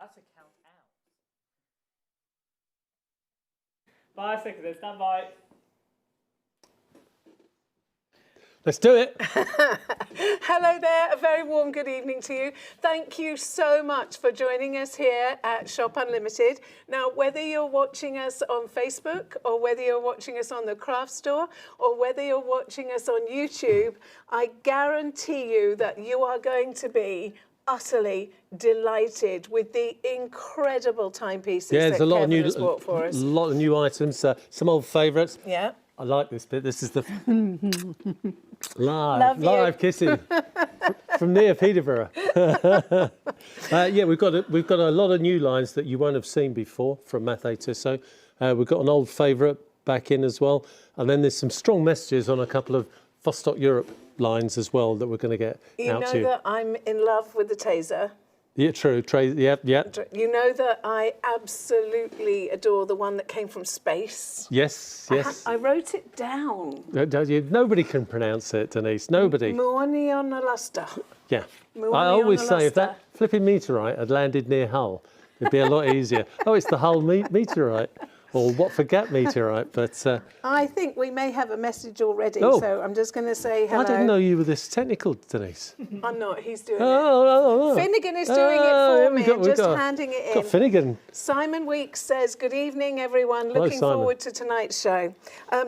How to count out. 5 seconds, then stand by. Let's do it. Hello there, a very warm good evening to you. Thank you so much for joining us here at Shop Unlimited. Now, whether you're watching us on Facebook or whether you're watching us on the craft store or whether you're watching us on YouTube, I guarantee you that you are going to be utterly delighted with the incredible timepieces that Kevin has brought for us. A lot of new items, some old favourites. Yeah. I like this bit. This is the live kissing from near Peterborough. Yeah, we've got a lot of new lines that you won't have seen before from Mathey Tissot. We've got an old favourite back in as well, and then there's some strong messages on a couple of Vostok-Europe lines as well that we're going to get out to you. You know that I'm in love with the Taser. Yeah, true. Yeah. You know that I absolutely adore the one that came from space. Yes. I wrote it down. Nobody can pronounce it, Dennice. Nobody. Muonionalasta. Yeah. I always say if that flipping meteorite had landed near Hull, it'd be a lot easier. Oh, it's the Hull meteorite. Or Watford meteorite, but... I think we may have a message already, so I'm just going to say hello. I didn't know you were this technical, Dennice. I'm not, he's doing it. Finnegan is doing it for me, just handing it in. Got Finnegan. Simon Weeks says, good evening, everyone. Looking forward to tonight's show.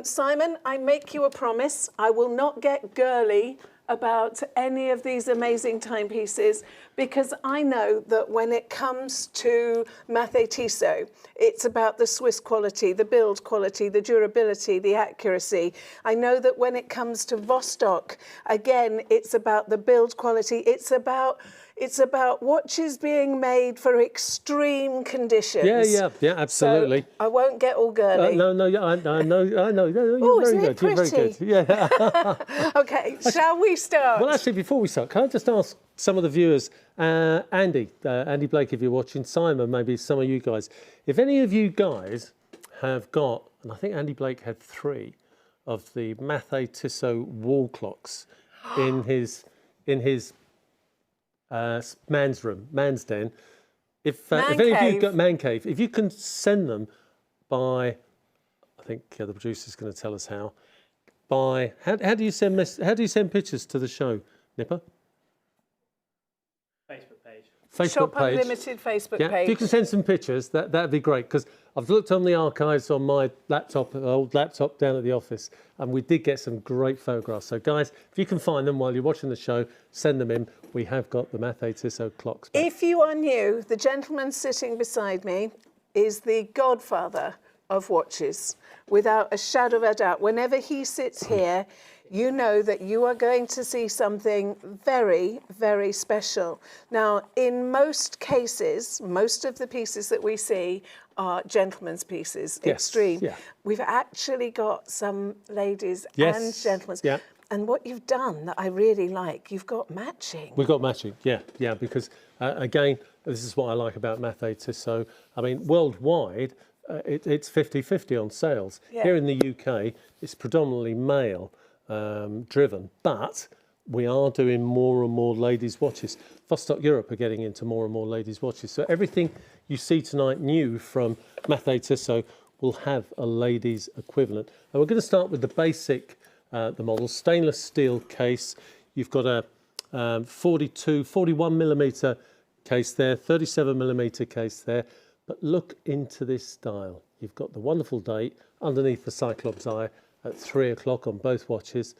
Simon, I make you a promise. I will not get girly about any of these amazing timepieces because I know that when it comes to Mathey Tissot, it's about the Swiss quality, the build quality, the durability, the accuracy. I know that when it comes to Vostok, again, it's about the build quality. It's about watches being made for extreme conditions. Yeah, absolutely. So I won't get all girly. No, I know. You're very good. You're very good. Yeah. Okay, shall we start? Well, actually, before we start, can I just ask some of the viewers, Andy Blake, if you're watching, Simon, maybe some of you guys, if any of you guys have got, and I think Andy Blake had 3 of the Mathey Tissot wall clocks in his man's room, man's den. If any of you got man cave, if you can send them by, I think the producer's going to tell us how. By how do you send pictures to the show, Nipper? Facebook page. Shop Unlimited Facebook page. If you can send some pictures, that'd be great, because I've looked on the archives on my laptop, old laptop down at the office, and we did get some great photographs. So guys, if you can find them while you're watching the show, send them in. We have got the Mathey Tissot clocks back. If you are new, the gentleman sitting beside me is the godfather of watches, without a shadow of a doubt. Whenever he sits here, you know that you are going to see something very, very special. Now, in most cases, most of the pieces that we see are gentlemen's pieces, extreme. Yeah. We've actually got some ladies and gentlemen's. Yeah. And what you've done that I really like, you've got matching. We've got matching, yeah, because again, this is what I like about Mathey Tissot. I mean, worldwide, it's 50-50 on sales. Yeah. Here in the UK, it's predominantly male driven, but we are doing more and more ladies' watches. Vostok-Europe are getting into more and more ladies' watches. So everything you see tonight new from Mathey Tissot will have a ladies' equivalent. And we're going to start with the basic, the model, stainless steel case. You've got a 41 millimetre case there, 37 millimetre case there. But look into this dial. You've got the wonderful date underneath the Cyclops eye at 3 o'clock on both watches.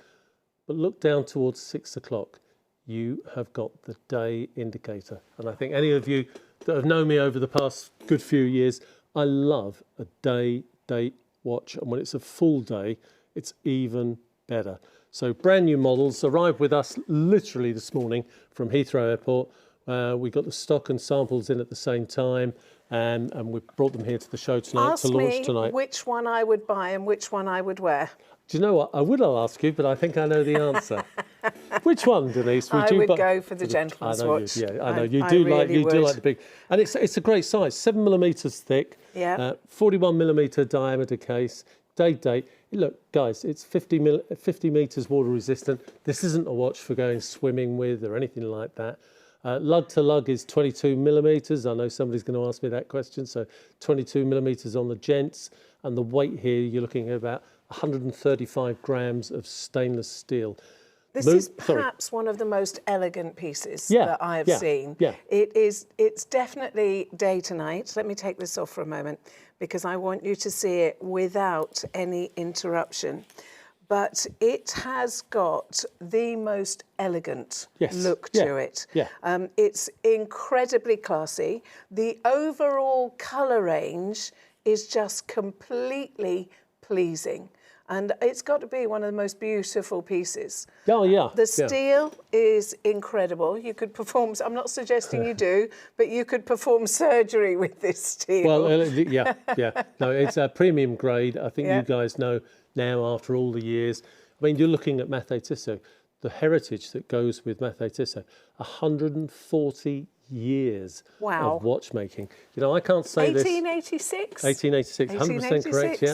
But look down towards 6 o'clock. You have got the day indicator. And I think any of you that have known me over the past good few years, I love a date watch. And when it's a full day, it's even better. So brand new models arrived with us literally this morning from Heathrow Airport. We got the stock and samples in at the same time. And we brought them here to the show tonight to launch tonight. Ask me which one I would buy and which one I would wear. Do you know what? I would ask you, but I think I know the answer. Which one, Dennice? I would go for the gentleman's watch. I know you do like the big, and it's a great size, 7 millimeters thick, 41 millimeter diameter case, date. Look, guys, it's 50 meters water resistant. This isn't a watch for going swimming with or anything like that. Lug to lug is 22 millimetres. I know somebody's going to ask me that question. So 22 millimetres on the gents, and the weight here, you're looking at about 135 grams of stainless steel. This is perhaps one of the most elegant pieces that I have seen. Yeah. It's definitely day to night. Let me take this off for a moment because I want you to see it without any interruption. But it has got the most elegant look to it. Yeah. It's incredibly classy. The overall colour range is just completely pleasing. And it's got to be one of the most beautiful pieces. Oh, yeah. The steel is incredible. You could perform, I'm not suggesting you do, but you could perform surgery with this steel. Well, yeah. No, it's a premium grade. I think you guys know now after all the years. I mean, you're looking at Mathey Tissot, the heritage that goes with Mathey Tissot, 140 years of watchmaking. You know, I can't say 1886? 1886, 100% correct, yeah.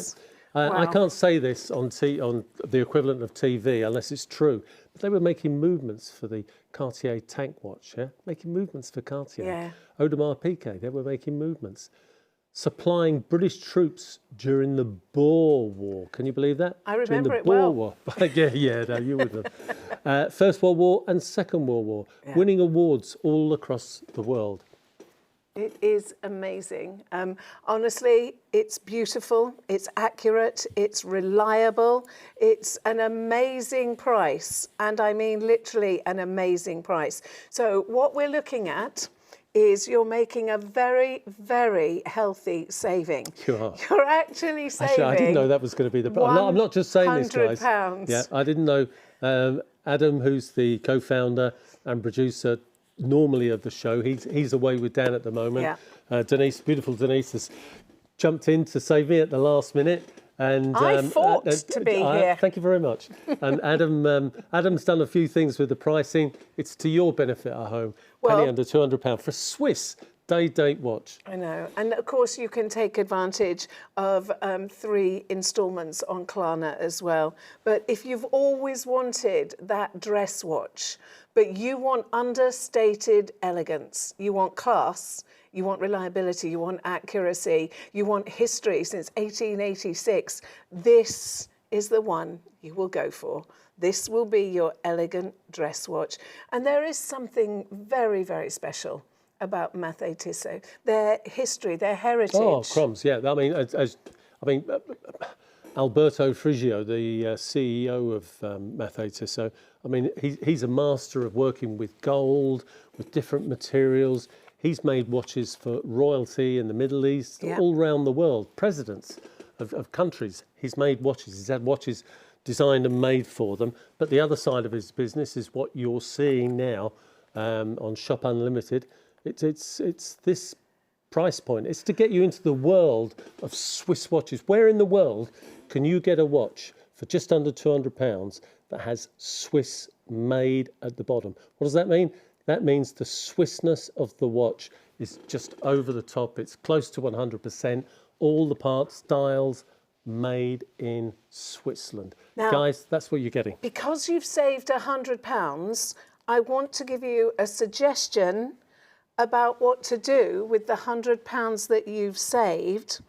I can't say this on the equivalent of TV unless it's true, but they were making movements for the Cartier tank watch, making movements for Cartier. Yeah. Audemars Piguet, they were making movements. Supplying British troops during the Boer War. Can you believe that? I remember during the it Boer well. War. No, you wouldn't have. First World War and Second World War, winning awards all across the world. It is amazing. Honestly, it's beautiful, it's accurate, it's reliable, it's an amazing price. And I mean literally an amazing price. So what we're looking at is you're making a very, very healthy saving. You are. You're actually saving. Actually, I didn't know that was going to be the price. I'm not just saying this, guys. £100. Yeah, I didn't know. Adam, who's the co-founder and producer normally of the show, he's away with Dan at the moment. Yeah. Dennice, beautiful Dennice, has jumped in to save me at the last minute. And I fought to be here. Thank you very much. And Adam's done a few things with the pricing. It's to your benefit at home. Penny under £200 for a Swiss day-date watch. I know. And of course you can take advantage of 3 instalments on Klarna as well. But if you've always wanted that dress watch, but you want understated elegance, you want class, you want reliability, you want accuracy, you want history since 1886, this is the one you will go for. This will be your elegant dress watch. And there is something very, very special about Mathey Tissot, their history, their heritage. Oh, crumbs, yeah. I mean, Alberto Frigio, the CEO of Mathey Tissot, I mean, he's a master of working with gold, with different materials. He's made watches for royalty in the Middle East, all around the world, presidents of countries. He's made watches. He's had watches designed and made for them. But the other side of his business is what you're seeing now on Shop Unlimited. It's this price point. It's to get you into the world of Swiss watches. Where in the world can you get a watch for just under £200 that has Swiss made at the bottom? What does that mean? That means the Swissness of the watch is just over the top. It's close to 100%. All the parts, dials, made in Switzerland. Now, guys, that's what you're getting. Because you've saved £100, I want to give you a suggestion about what to do with the £100 that you've saved.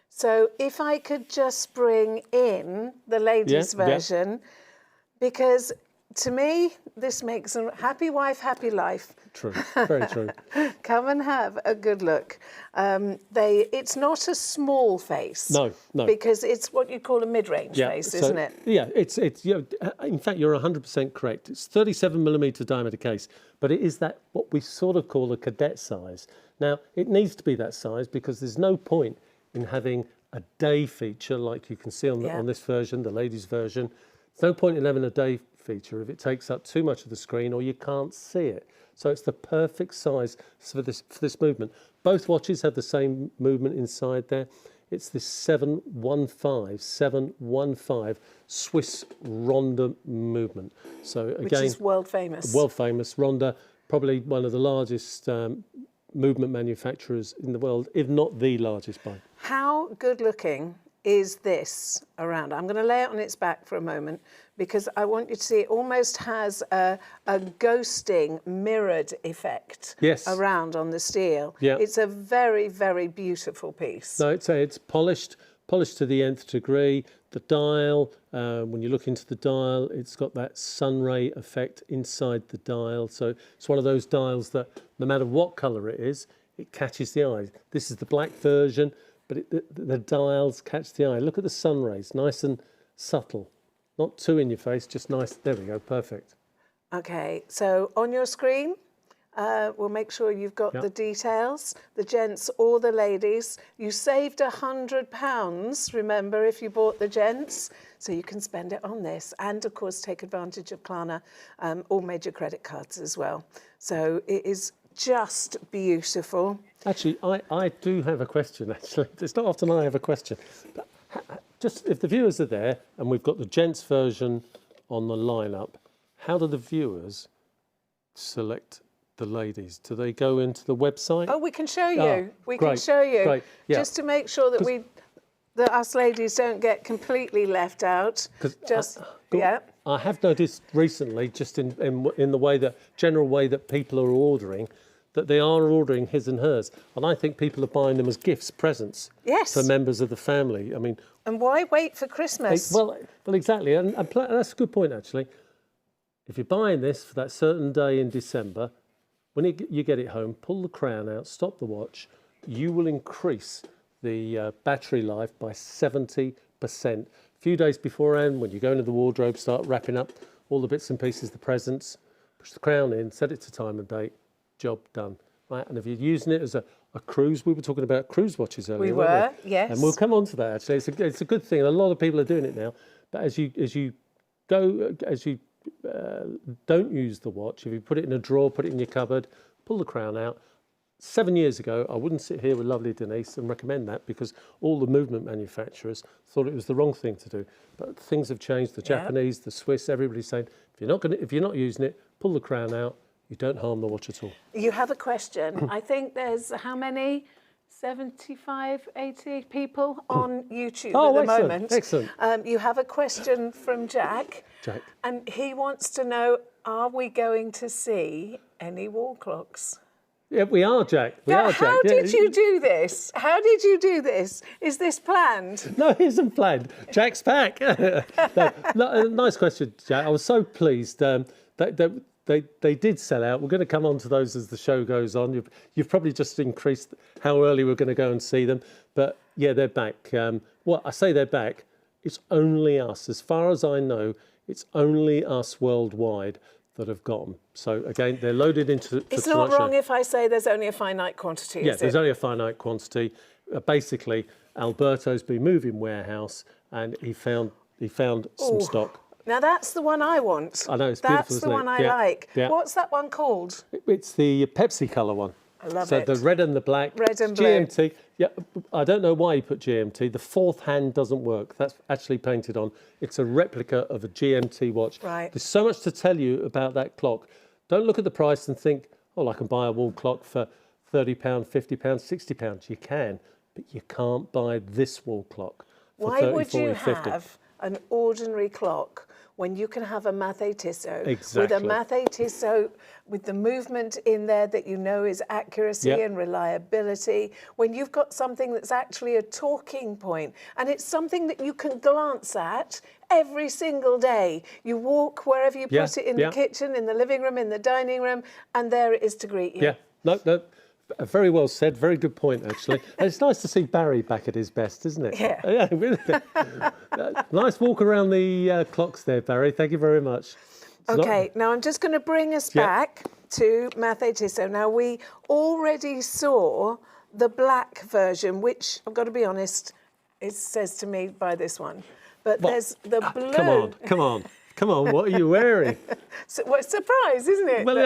So if I could just bring in the ladies' version, because to me, this makes a happy wife, happy life. True, very true. Come and have a good look. It's not a small face. No. Because it's what you call a mid-range face, isn't it? Yeah, it's in fact, you're 100% correct. It's 37mm diameter case, but it is that what we sort of call a cadet size. Now, it needs to be that size because there's no point in having a day feature like you can see on this version, the ladies' version. There's no point in having a day feature if it takes up too much of the screen or you can't see it. So it's the perfect size for this movement. Both watches have the same movement inside there. It's this 715 Swiss Ronda movement. So again, which is world famous. World famous. Ronda, probably one of the largest movement manufacturers in the world, if not the largest by. How good looking is this around. I'm going to lay it on its back for a moment because I want you to see it almost has a ghosting, mirrored effect around on the steel. Yeah. It's a very, very beautiful piece. No, it's polished to the nth degree. The dial, when you look into the dial, it's got that sun ray effect inside the dial. So it's one of those dials that no matter what colour it is, it catches the eye. This is the black version, but the dials catch the eye. Look at the sun rays, nice and subtle. Not too in your face, just nice. There we go, perfect. Okay, so on your screen, we'll make sure you've got the details, the gents or the ladies. You saved £100, remember, if you bought the gents, so you can spend it on this. And, of course, take advantage of Klarna, all major credit cards as well. So it is just beautiful. Actually, I do have a question, actually. It's not often I have a question. But just if the viewers are there and we've got the gents version on the lineup, how do the viewers select the ladies? Do they go into the website? Oh, we can show you. Oh, we great, can show you. great, yeah. Just to make sure that that us ladies don't get completely left out. I have noticed recently, just in the general way that people are ordering, that they are ordering his and hers, and I think people are buying them as gifts, presents, for members of the family. I mean, and why wait for Christmas? Well, exactly, and that's a good point actually. If you're buying this for that certain day in December, when you get it home, pull the crown out, stop the watch, you will increase the battery life by 70%. A few days beforehand, when you go into the wardrobe, start wrapping up all the bits and pieces, the presents, push the crown in, set it to time and date, job done. Right? And if you're using it as a cruise, we were talking about cruise watches earlier, weren't we? Yes. And we'll come on to that actually. It's a good thing. A lot of people are doing it now. But as you don't use the watch, if you put it in a drawer, put it in your cupboard, pull the crown out. 7 years ago, I wouldn't sit here with lovely Dennice and recommend that because all the movement manufacturers thought it was the wrong thing to do. But things have changed. The Japanese, the Swiss, everybody's saying if you're not using it, pull the crown out. You don't harm the watch at all. You have a question. I think there's how many? 75, 80 people on YouTube at the moment. Excellent. You have a question from Jack. Jack. And he wants to know, are we going to see any wall clocks? Yeah, we are, Jack. How did you do this? How did you do this? Is this planned? No, it isn't planned. Jack's back. Nice question, Jack. I was so pleased that they did sell out. We're going to come on to those as the show goes on. You've probably just increased how early we're going to go and see them. But yeah, they're back. Well, I say they're back. It's only us. As far as I know, it's only us worldwide that have got them. So again, they're loaded into... It's not wrong if I say there's only a finite quantity, Yeah, there's only a finite quantity. Basically, Alberto's been moving warehouse and he found some stock. Now that's the one I want. I know, it's beautiful, That's the one I like. Yeah. What's that one called? It's the Pepsi colour one. I love it. So the red and the black. Red and blue. GMT. Yeah, I don't know why you put GMT. The fourth hand doesn't work. That's actually painted on. It's a replica of a GMT watch. Right. There's so much to tell you about that clock. Don't look at the price and think, oh, I can buy a wall clock for £30, £50, £60. You can, but you can't buy this wall clock for Why 30, would 40, you 50. have an ordinary clock when you can have a Mathey Tissot Exactly. with a Mathey Tissot with the movement in there that you know is accuracy and reliability, when you've got something that's actually a talking point and it's something that you can glance at every single day. You walk wherever you put it in the kitchen, in the living room, in the dining room, and there it is to greet you. Yeah, no. Very well said. Very good point, actually. And it's nice to see Barry back at his best, isn't it? Yeah. Nice walk around the clocks there, Barry. Thank you very much. Now I'm just going to bring us back to Mathey Tissot. Now, we already saw the black version, which, I've got to be honest, it says to me, buy this one. But there's the blue. Come on, what are you wearing? What a surprise, isn't it? Well,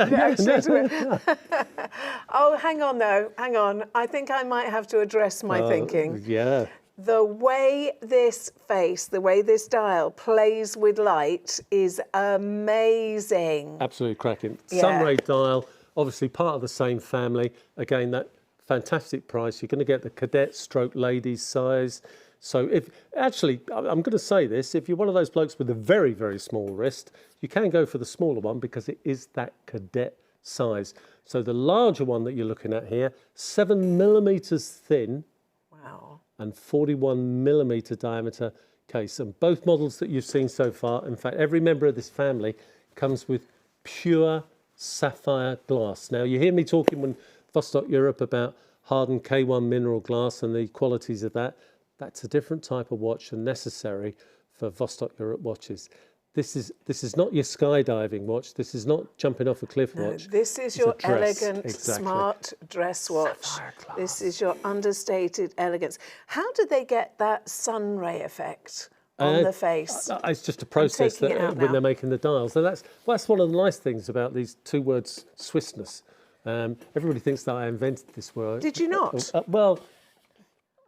Oh, hang on, though. Hang on. I think I might have to address my thinking. Yeah. The way this face, the way this dial plays with light is amazing. Absolutely cracking. Sunray dial, obviously part of the same family. Again, that fantastic price. You're going to get the cadet stroke ladies size. So if actually, I'm going to say this, if you're one of those blokes with a very, very small wrist, you can go for the smaller one because it is that cadet size. So the larger one that you're looking at here, 7 millimeters thin. Wow. And 41 millimeter diameter case. And both models that you've seen so far, in fact, every member of this family comes with pure sapphire glass. Now, you hear me talking when Vostok-Europe about hardened K1 mineral glass and the qualities of that. That's a different type of watch than necessary for Vostok-Europe watches. This is not your skydiving watch. This is not jumping off a cliff watch. This is your elegant, smart dress watch. This is your understated elegance. How do they get that sun ray effect on the face? It's just a process that when they're making the dials. So that's one of the nice things about these two words, Swissness. Everybody thinks that I invented this word. Did you not? Well,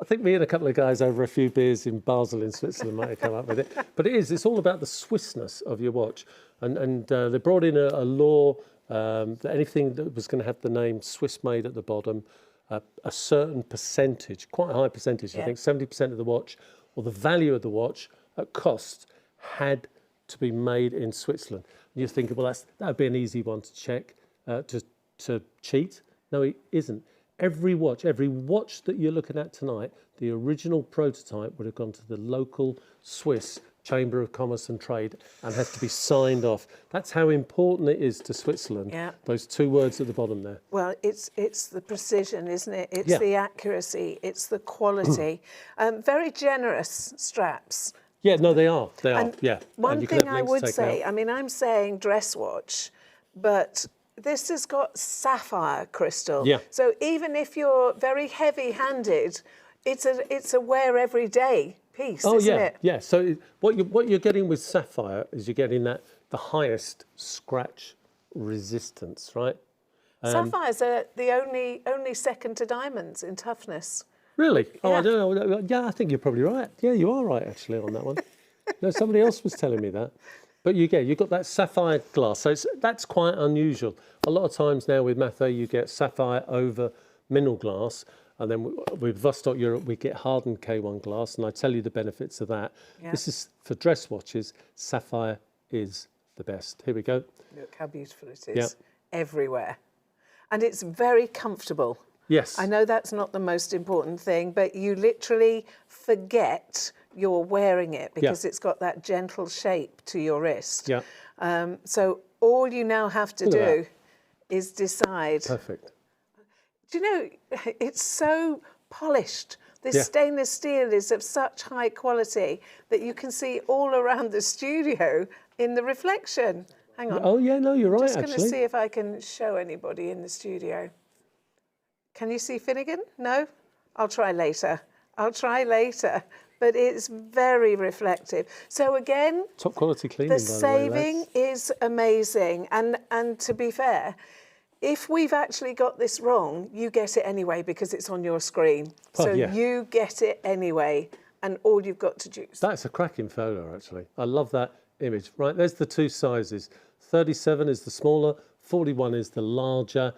I think me and a couple of guys over a few beers in Basel in Switzerland might have come up with it. But it's all about the Swissness of your watch. And they brought in a law that anything that was going to have the name Swiss made at the bottom, a certain percentage, quite a high percentage, I think 70% of the watch, or the value of the watch at cost, had to be made in Switzerland. And you're thinking, well, that would be an easy one to check, to cheat. No, it isn't. Every watch that you're looking at tonight, the original prototype would have gone to the local Swiss Chamber of Commerce and Trade and has to be signed off. That's how important it is to Switzerland, those two words at the bottom there. Well, it's the precision, isn't it? It's the accuracy, it's the quality. Very generous straps. Yeah, no, they are, yeah. One thing I would say, I mean, I'm saying dress watch, but this has got sapphire crystal. Yeah. So even if you're very heavy-handed, it's a wear every day piece, isn't it? Yeah. So what you're getting with sapphire is you're getting the highest scratch resistance, right? Sapphires are the only second to diamonds in toughness. Really? Oh, I don't know. Yeah, I think you're probably right. Yeah, you are right actually on that one. No, somebody else was telling me that. But you've got that sapphire glass, so that's quite unusual. A lot of times now with Mathey, you get sapphire over mineral glass, and then with Vostok-Europe, we get hardened K1 glass, and I tell you the benefits of that. Yeah. This is, for dress watches, sapphire is the best. Here we go. Look how beautiful it is, everywhere. And it's very comfortable. Yes. I know that's not the most important thing, but you literally forget you're wearing it because it's got that gentle shape to your wrist. Yeah. So all you now have to do is decide. Perfect. Do you know, it's so polished. This stainless steel is of such high quality that you can see all around the studio in the reflection. Hang on. Oh, yeah, no, you're right, I'm just going to see if I can show anybody in the studio. Can you see Finnegan? No? I'll try later. But it's very reflective. So again, top quality cleaning, the saving is amazing. And to be fair, if we've actually got this wrong, you get it anyway because it's on your screen. So you get it anyway, and all you've got to do. That's a cracking photo, actually. I love that image. Right, there's the two sizes. 37 is the smaller, 41 is the larger.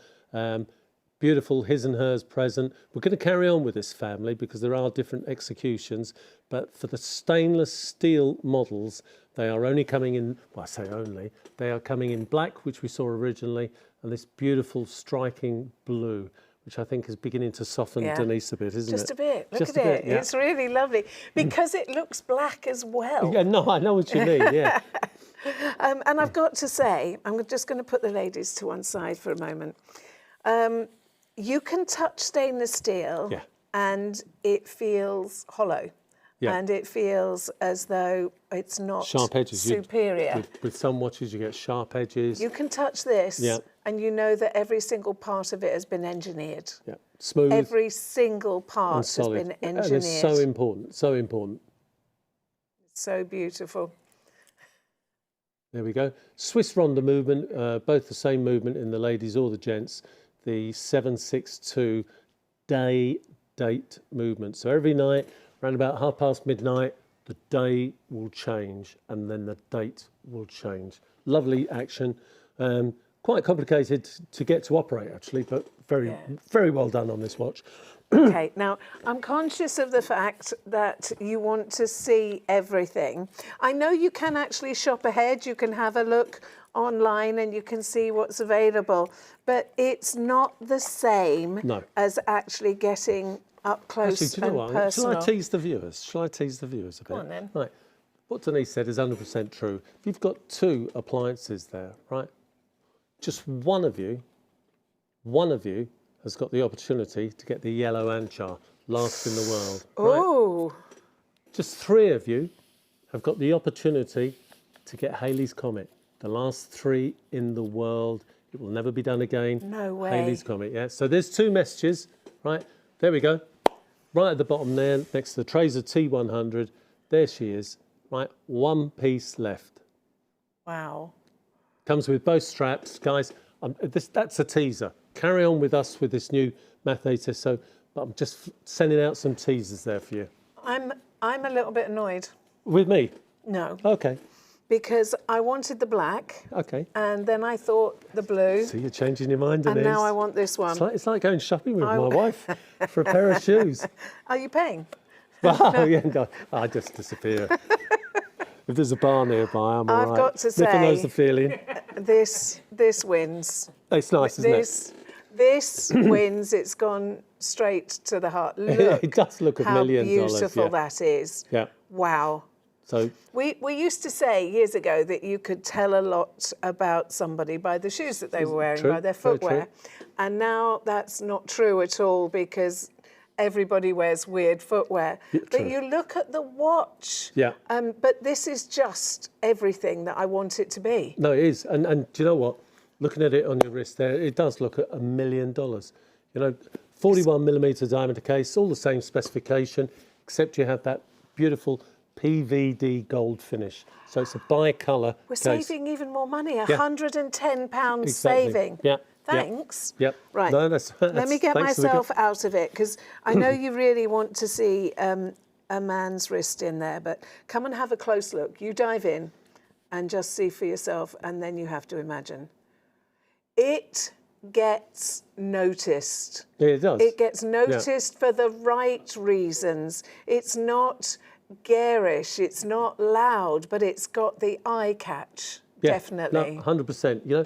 Beautiful his and hers present. We're going to carry on with this family because there are different executions, but for the stainless steel models, they are only coming in, well, I say only, they are coming in black, which we saw originally, and this beautiful striking blue, which I think is beginning to soften Dennice a bit, isn't it? Just a bit. Look at it. It's really lovely because it looks black as well. Yeah, no, I know what you mean, yeah. And I've got to say, I'm just going to put the ladies to one side for a moment. You can touch stainless steel and it feels hollow. Yeah. And it feels as though it's not sharp edges. Superior. With some watches, you get sharp edges. You can touch this and you know that every single part of it has been engineered. Yeah, smooth. Every single part has been engineered. And it's so important, so important. So beautiful. There we go. Swiss Ronda movement, both the same movement in the ladies or the gents. The 762 day-date movement. So every night, around about midnight, the day will change and then the date will change. Lovely action. Quite complicated to get to operate, actually, but very well done on this watch. Okay, now I'm conscious of the fact that you want to see everything. I know you can actually shop ahead, you can have a look online and you can see what's available, but it's not the same as actually getting up close actually, do you know and what? personal. Shall I tease the viewers? Shall I tease the viewers a bit? Go on then. Right. What Dennice said is 100% true. If you've got 2 appliances there, right, just one of you has got the opportunity to get the yellow anchar, last in the world. Right? Oh. Just 3 of you have got the opportunity to get Halley's Comet, the last 3 in the world. It will never be done again. No way. Halley's Comet, yeah. So there's 2 messages, right? There we go. Right at the bottom there, next to the Traser T100. There she is, right? 1 piece left. Wow. Comes with both straps, guys. That's a teaser. Carry on with us with this new Mathey Tissot, but I'm just sending out some teasers there for you. I'm a little bit annoyed. With me? No. Okay. Because I wanted the black. Okay. And then I thought the blue. So you're changing your mind, Dennice. And now I want this one. It's like going shopping with my wife for a pair of shoes. Are you paying? Well, yeah, no, I just disappear. If there's a bar nearby, I'm all right. I've got to say, Niffin knows the feeling. This wins. It's nice, isn't it? This wins. It's gone straight to the heart. Look, it does look $1 million. How beautiful that is. Yeah. Wow. So we used to say years ago that you could tell a lot about somebody by the shoes that they were wearing, by their footwear. And now that's not true at all because everybody wears weird footwear. But you look at the watch. Yeah. But this is just everything that I want it to be. No, it is. And do you know what? Looking at it on your wrist there, it does look at $1 million. You know, 41mm diameter case, all the same specification, except you have that beautiful PVD gold finish. So it's a bi-colour We're case. saving even more money, £110 saving. Yeah. Thanks. Yep. Right. No, Let me get myself out of it because I know you really want to see a man's wrist in there, but come and have a close look. You dive in and just see for yourself, and then you have to imagine. It gets noticed. Yeah, it does. It gets noticed for the right reasons. It's not garish, it's not loud, but it's got the eye catch, definitely. No, 100%. You know,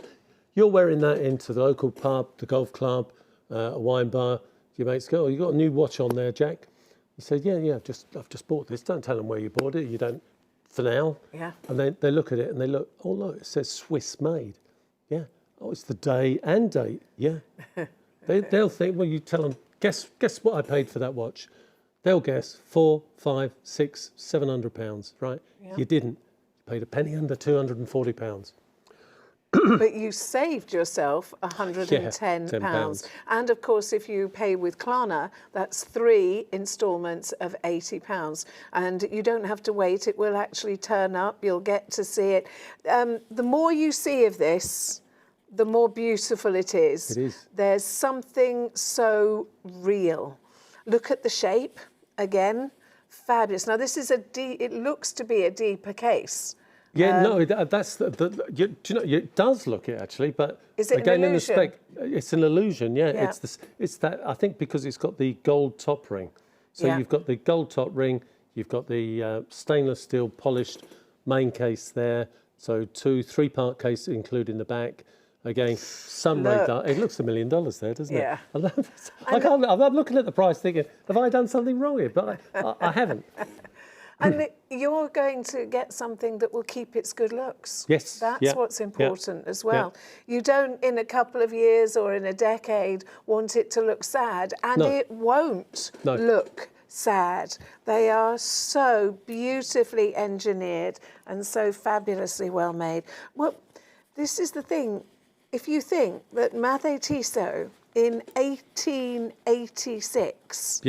you're wearing that into the local pub, the golf club, a wine bar. Your mates go, "Oh, you got a new watch on there, Jack?" You say, "Yeah, I've just bought this." Don't tell them where you bought it. You don't, for now. Yeah. And they look at it and they look, "Oh look, it says Swiss made." Yeah. Oh, it's the day and date. Yeah. They'll think, well, you tell them, guess what I paid for that watch. They'll guess £400, £500, £600, £700, right? Yeah. You didn't. You paid a penny under £240. But you saved yourself £110. And of course, if you pay with Klarna, that's 3 instalments of £80. And you don't have to wait. It will actually turn up. You'll get to see it. The more you see of this, the more beautiful it is. It is. There's something so real. Look at the shape again. Fabulous. Now this is it looks to be a deeper case. Yeah, no, that's do you know, it does look it actually, but is it again an illusion? in the spec, it's an illusion. Yeah. It's that I think because it's got the gold top ring. So you've got the gold top ring, you've got the stainless steel polished main case there. So 3-part case including the back. Again, some radar. It looks $1 million there, doesn't it? Yeah. I'm looking at the price thinking, have I done something wrong here? But I haven't. And you're going to get something that will keep its good looks. Yes. That's what's important as well. Yeah. You don't, in a couple of years or in a decade, want it to look sad. And it won't look sad. They are so beautifully engineered and so fabulously well made. Well, this is the thing. If you think that Mathey Tissot in 1886,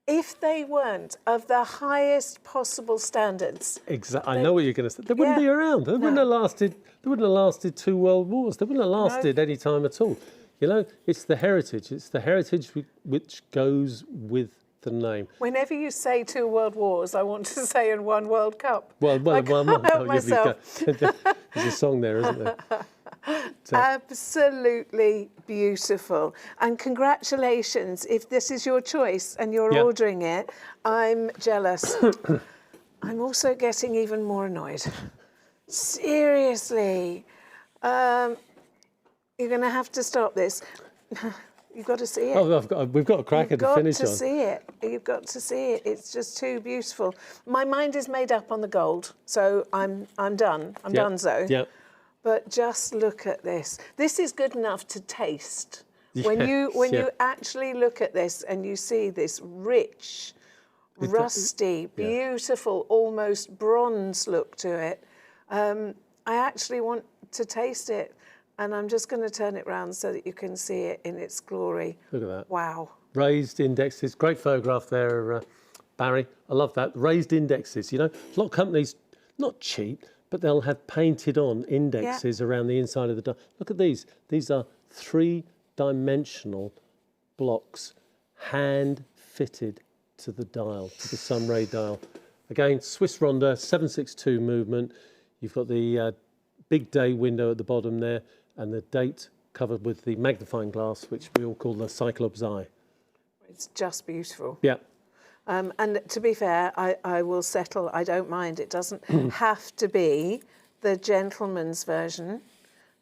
if they weren't of the highest possible standards, exactly, I know what you're going to say. They wouldn't be around. They wouldn't have lasted. They wouldn't have lasted 2 world wars. They wouldn't have lasted any time at all. You know, it's the heritage. It's the heritage which goes with the name. Whenever you say 2 world wars, I want to say in 1 World Cup. Well, I can't help myself. There's a song there, isn't there? absolutely beautiful. And congratulations, if this is your choice and you're ordering it. I'm jealous. I'm also getting even more annoyed. Seriously. You're going to have to stop this. You've got to see it. Oh, we've got a cracker to finish on. You've got to see it. You've got to see it. It's just too beautiful. My mind is made up on the gold, so I'm done. I'm donezo. Yeah. But just look at this. This is good enough to taste. When you actually look at this and you see this rich, rusty, beautiful, almost bronze look to it, I actually want to taste it. And I'm just going to turn it round so that you can see it in its glory. Look at that. Wow. Raised indexes. Great photograph there, Barry. I love that. Raised indexes. You know, a lot of companies, not cheap, but they'll have painted on indexes around the inside of the dial. Look at these. These are 3-dimensional blocks, hand fitted to the dial, to the Sunray dial. Again, Swiss Ronda, 762 movement. You've got the big day window at the bottom there, and the date covered with the magnifying glass, which we all call the Cyclops eye. It's just beautiful. Yeah. And to be fair, I will settle. I don't mind. It doesn't have to be the gentleman's version.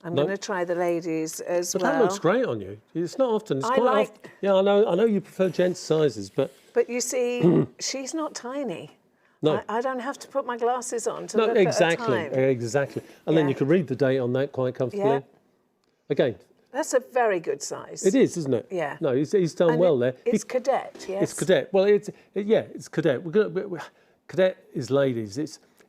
I'm going to try the ladies as well. But that looks great on you. It's not often. It's quite often. Yeah, I know you prefer gents' sizes, but... But you see, she's not tiny. No. I don't have to put my glasses on to look at a time. Exactly. And then you can read the date on that quite comfortably. Yeah. Again. That's a very good size. It is, isn't it? Yeah. No, he's done well there. It's cadet, yes. It's cadet. Well, it's cadet. Cadet is ladies.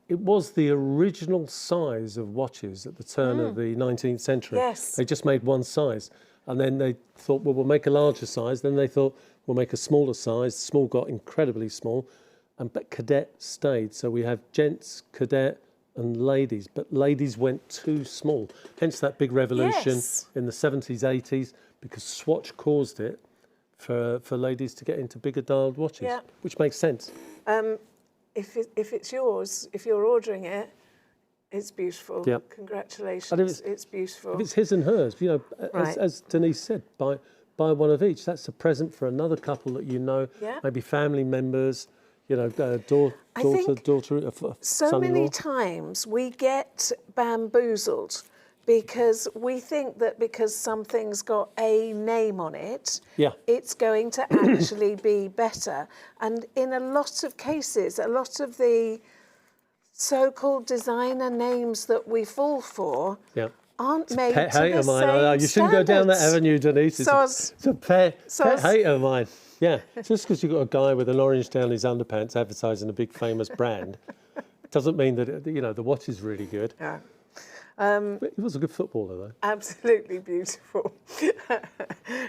It was the original size of watches at the turn of the 19th century. Yes. They just made one size. And then they thought, well, we'll make a larger size. Then they thought, we'll make a smaller size. Small got incredibly small. But cadet stayed. So we have gents, cadet, and ladies. But ladies went too small. Hence that big revolution in the 70s, 80s, because Swatch caused it for ladies to get into bigger dialed watches, which makes sense. If it's yours, if you're ordering it, it's beautiful. Yep. Congratulations. It's beautiful. If it's his and hers, you know, as Dennice said, buy one of each. That's a present for another couple that you know, maybe family members, you know, daughter, so many times we get bamboozled because we think that because something's got a name on it, it's going to actually be better. And in a lot of cases, a lot of the so-called designer names that we fall for aren't made to the same standards. You shouldn't go down that avenue, Dennice. It's a pet hate of mine. Yeah, just because you've got a guy with an orange down his underpants advertising a big famous brand doesn't mean that, you know, the watch is really good. Yeah. He was a good footballer, though. Absolutely beautiful.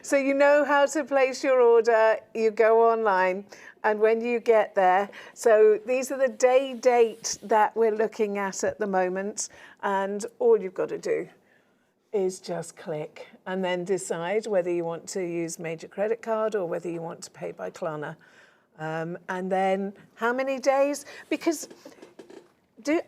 So you know how to place your order. You go online, and when you get there, so these are the date that we're looking at the moment, and all you've got to do is just click and then decide whether you want to use major credit card or whether you want to pay by Klarna. And then how many days? Because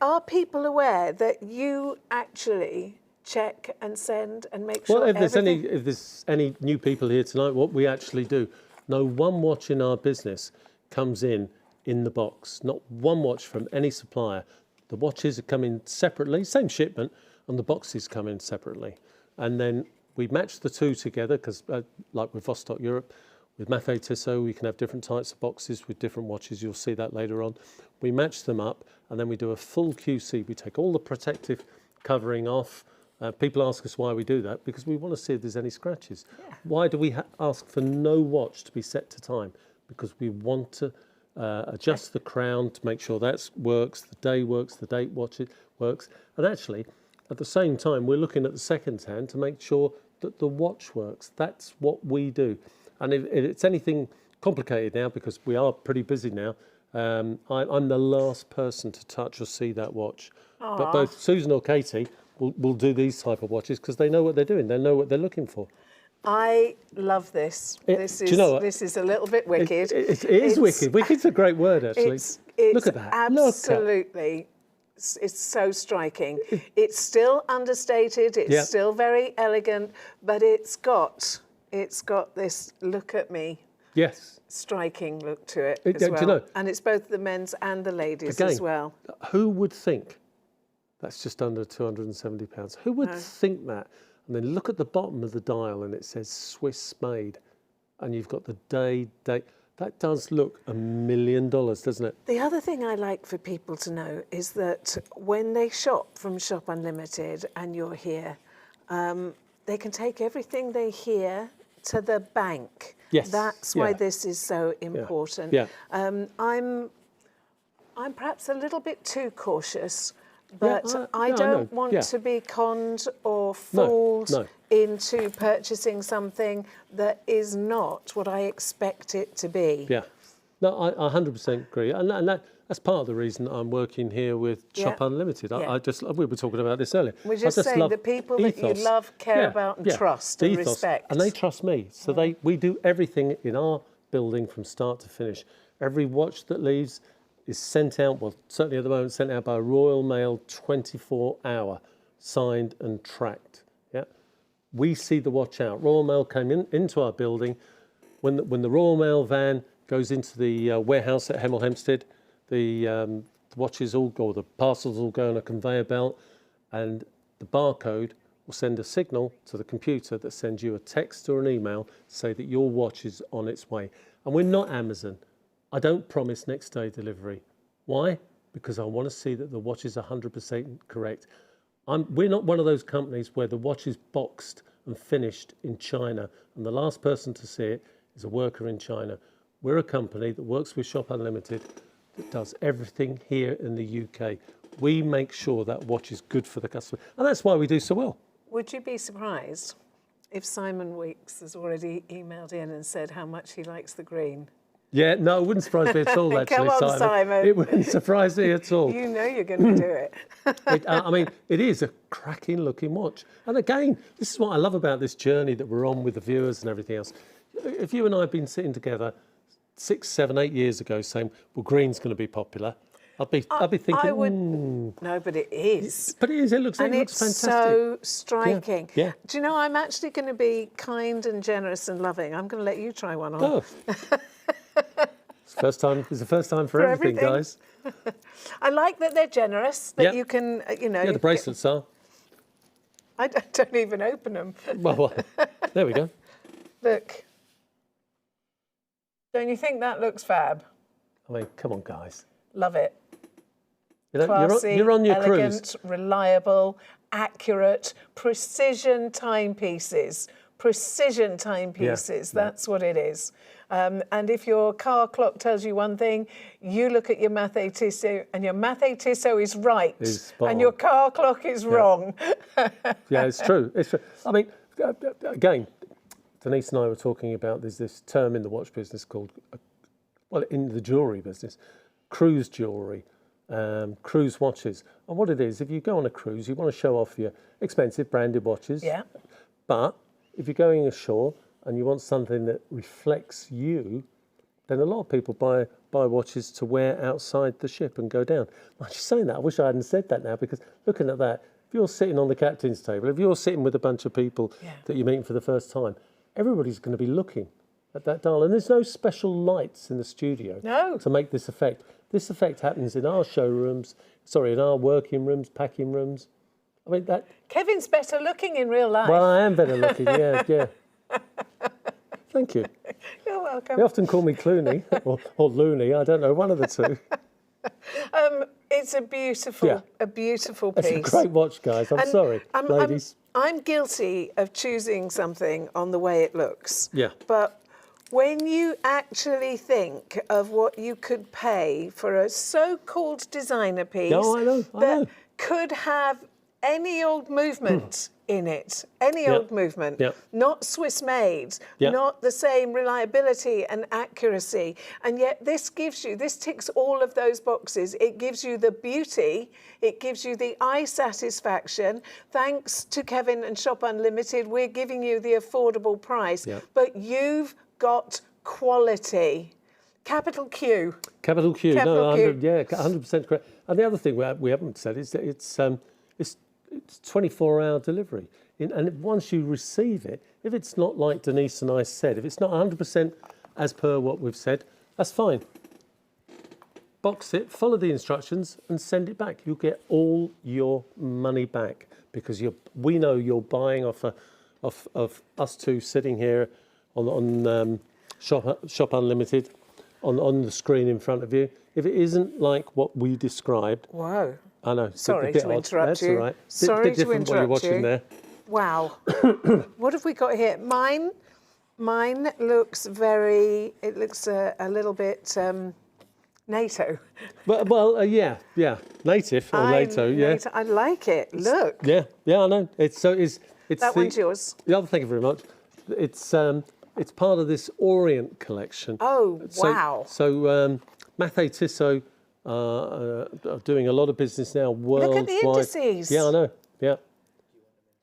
are people aware that you actually check and send and make sure if there's any new people here tonight, what we actually do, no one watch in our business comes in the box. Not one watch from any supplier. The watches are coming separately, same shipment, and the boxes come in separately. And then we match the two together because, like with Vostok-Europe, with Mathey Tissot, we can have different types of boxes with different watches. You'll see that later on. We match them up, and then we do a full QC. We take all the protective covering off. People ask us why we do that, because we want to see if there's any scratches. Yeah. Why do we ask for no watch to be set to time? Because we want to adjust the crown to make sure that works, the day works, the date works. And actually, at the same time, we're looking at the second hand to make sure that the watch works. That's what we do. And if it's anything complicated now, because we are pretty busy now, I'm the last person to touch or see that watch. Aww. But both Susan or Katie will do these type of watches because they know what they're doing. They know what they're looking for. I love this. This is a little bit wicked. It is wicked. Wicked's a great word, actually. Look at that. Absolutely is so striking. It's still understated, it's still very elegant, but it's got this look at me. Yes. Striking look to it as well. Do you know, and it's both the men's and the ladies again, as well. Who would think that's just under £270? Who would think that? And then look at the bottom of the dial and it says Swiss made. And you've got the date. That does look $1 million, doesn't it? The other thing I like for people to know is that when they shop from Shop Unlimited and you're here, they can take everything they hear to the bank. Yes. That's why this is so important. Yeah. I'm perhaps a little bit too cautious, but I know. don't want to be conned or fooled into purchasing something that is not what I expect it to be. Yeah. No, I 100% agree. And that's part of the reason I'm working here with Shop Unlimited. We were talking about this earlier. We're just saying the people that you love, care about and trust and respect. And they trust me. So we do everything in our building from start to finish. Every watch that leaves is sent out, well, certainly at the moment, sent out by Royal Mail 24-hour, signed and tracked. Yeah. We see the watch out. Royal Mail came into our building. When the Royal Mail van goes into the warehouse at Hemel Hempstead, the watches all go, the parcels all go on a conveyor belt, and the barcode will send a signal to the computer that sends you a text or an email to say that your watch is on its way. And we're not Amazon. I don't promise next day delivery. Why? Because I want to see that the watch is 100% correct. We're not one of those companies where the watch is boxed and finished in China, and the last person to see it is a worker in China. We're a company that works with Shop Unlimited that does everything here in the UK. We make sure that watch is good for the customer, and that's why we do so well. Would you be surprised if Simon Weeks has already emailed in and said how much he likes the green? Yeah, no, it wouldn't surprise me at all, actually, Come on, Simon. It wouldn't surprise me at all. You know you're going to do it. It is a cracking-looking watch. And again, this is what I love about this journey that we're on with the viewers and everything else. If you and I had been sitting together 6, 7, 8 years ago saying, well, green's going to be popular, I'd be thinking, I would. No, but it is. But it is. It looks fantastic. It's so striking. Yeah. Do you know, I'm actually going to be kind and generous and loving. I'm going to let you try one on. Oh. It's the first time for everything, guys. I like that they're generous, that you can, Yeah, the bracelets are. I don't even open them. Well, there we go. Look. Don't you think that looks fab? I mean, come on, guys. Love it. Classy, you're on your elegant, cruise. Reliable, accurate, precision timepieces. Precision timepieces, that's what it is. And if your car clock tells you one thing, you look at your Mathey Tissot and your Mathey Tissot is right and your car clock is wrong. Yeah, it's true. It's true. I mean, again, Dennice and I were talking about this term in the watch business called, in the jewellery business, cruise jewellery, cruise watches. And what it is, if you go on a cruise, you want to show off your expensive branded watches. Yeah. But if you're going ashore and you want something that reflects you, then a lot of people buy watches to wear outside the ship and go down. I'm just saying that. I wish I hadn't said that now, because looking at that, if you're sitting on the captain's table, if you're sitting with a bunch of people that you're meeting for the first time, everybody's going to be looking at that dial. And there's no special lights in the studio to make this effect. This effect happens in our showrooms, in our working rooms, packing rooms. I mean, that... Kevin's better looking in real life. Well, I am better looking, yeah. Thank you. You're welcome. They often call me Clooney or Looney. I don't know, one of the two. It's a beautiful piece. It's a great watch, guys. I'm sorry, ladies. I'm guilty of choosing something on the way it looks. Yeah. But when you actually think of what you could pay for a so-called designer piece that could have any old movement in it, not Swiss made, not the same reliability and accuracy, and yet this ticks all of those boxes. It gives you the beauty, it gives you the eye satisfaction. Thanks to Kevin and Shop Unlimited, we're giving you the affordable price, but you've got quality. Capital Q. Capital Q. Capital No, Q. 100, yeah, 100% correct. And the other thing we haven't said is that it's 24-hour delivery. And once you receive it, if it's not like Denise and I said, if it's not 100% as per what we've said, that's fine. Box it, follow the instructions, and send it back. You'll get all your money back because we know you're buying off us two sitting here on Shop Unlimited on the screen in front of you. If it isn't like what we described, Whoa. I know. Sorry to interrupt That's you. all right. Sorry bit different to what you're interrupt watching you. there. Wow. What have we got here? Mine looks very. It looks a little bit NATO. Well, yeah, native or NATO, yeah. NATO. I like it. Look. Yeah, I know. It's That one's yours. The other, thank you very much. It's part of this Orient collection. Oh, wow. So Mathey Tissot are doing a lot of business now worldwide. Look at the indices. Yeah, I know. Yeah,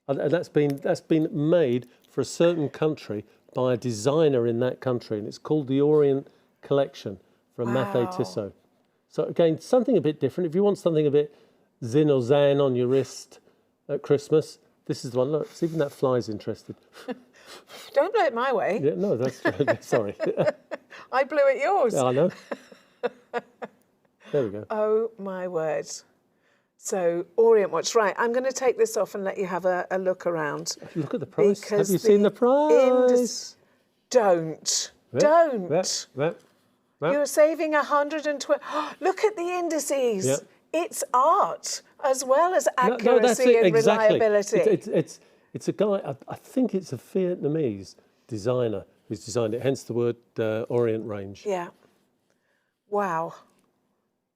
and that's been made for a certain country by a designer in that country, and it's called the Orient collection from Mathey Tissot. So again, something a bit different. If you want something a bit zin or zan on your wrist at Christmas, this is the one. Look, even that fly's interested. Don't blow it my way. Yeah, no, that's sorry. I blew it yours. Yeah, I know. There we go. Oh my word. So Orient watch. Right, I'm going to take this off and let you have a look around. Look at the price. Because Have you seen the price? Don't. You're saving 120. Look at the indices. Yeah. It's art as well as No, accuracy that's it, and exactly. reliability. It's a guy, I think it's a Vietnamese designer who's designed it, hence the word Orient range. Yeah. Wow.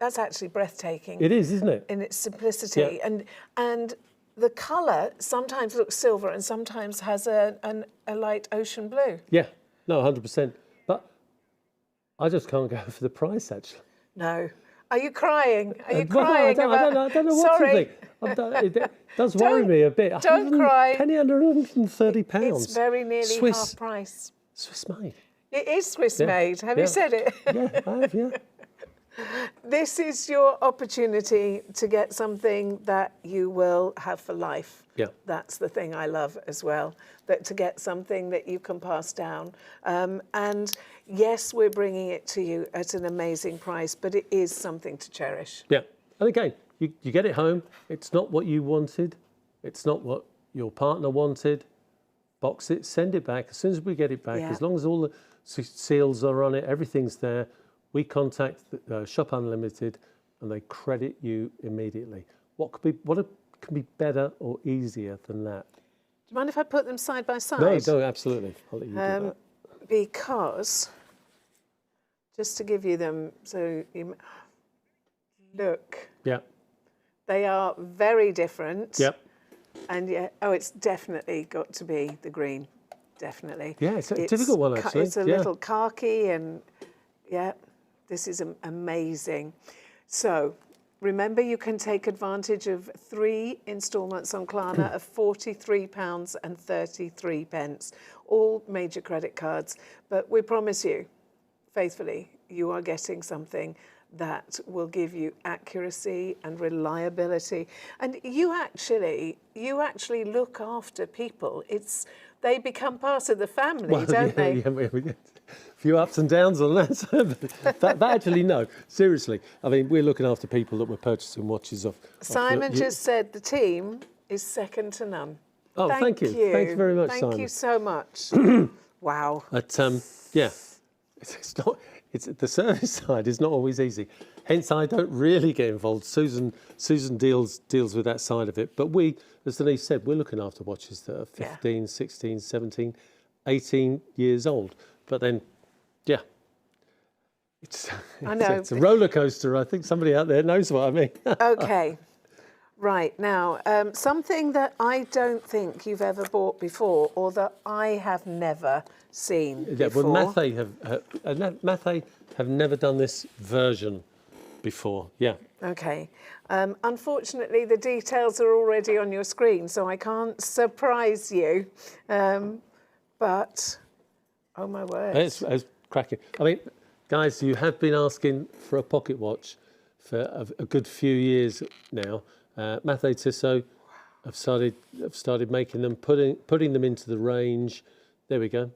That's actually breathtaking. It is, isn't it? In its simplicity. Yeah. And the colour sometimes looks silver and sometimes has a light ocean blue. Yeah, no, 100%. But I just can't go for the price, actually. No. Are you crying? Are you Well, crying I about... don't know what Sorry. to think. It does worry me a bit. Don't cry. Penny under £130. It's very nearly half price. Swiss made. It is Swiss made. Have you said it? Yeah, I have, yeah. This is your opportunity to get something that you will have for life. Yeah. That's the thing I love as well, that to get something that you can pass down. And yes, we're bringing it to you at an amazing price, but it is something to cherish. Yeah. And again, you get it home. It's not what you wanted. It's not what your partner wanted. Box it, send it back. As soon as we get it back, as long as all the seals are on it, everything's there, we contact Shop Unlimited and they credit you immediately. What can be better or easier than that? Do you mind if I put them side by side? No, absolutely. I'll let you do that. Because, just to give you them, so you look. Yeah. They are very different. Yep. And it's definitely got to be the green. Definitely. Yeah, it's a difficult one, actually. It's a little khaki and, this is amazing. So, remember you can take advantage of 3 instalments on Klarna of £43.33, all major credit cards. But we promise you, faithfully, you are getting something that will give you accuracy and reliability. And you actually look after people. They become part of the family, don't they? Yeah, a few ups and downs on that. that actually, no, seriously. I mean, we're looking after people that we're purchasing watches off. Simon just said the team is second to none. Oh, thank you. Thank you very much, Simon. Thank you so much. Wow. But it's not. The service side is not always easy. Hence, I don't really get involved. Susan deals with that side of it. But we, as Denise said, we're looking after watches that are 15, 16, 17, 18 years old. But then, it's a roller coaster. I think somebody out there knows what I mean. Okay. Right, now, something that I don't think you've ever bought before or that I have never seen before. Well, Mathey have never done this version before, yeah. Okay. Unfortunately, the details are already on your screen, so I can't surprise you. But, oh my word. It's cracking. I mean, Guys, you have been asking for a pocket watch for a good few years now. Mathey Tissot have started making them, putting them into the range. There we go.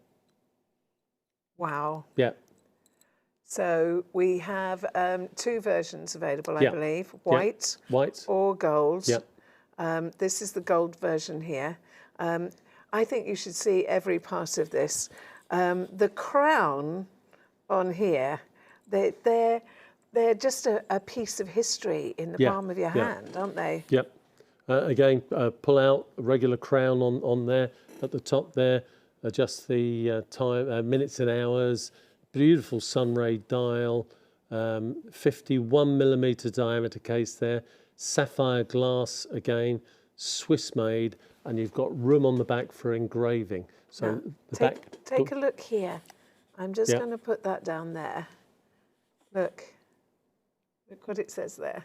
Wow. Yeah. So we have 2 versions available, I believe, white, or gold. Yeah. This is the gold version here. I think you should see every part of this. The crown on here, they're just a piece of history in the palm of your hand, aren't they? Yep. Again, pull out a regular crown on there at the top there. Adjust the time, minutes and hours. Beautiful sunray dial. 51mm diameter case there. Sapphire glass again. Swiss made, and you've got room on the back for engraving. So now, the take a look here. I'm just going to put that down there. Look what it says there.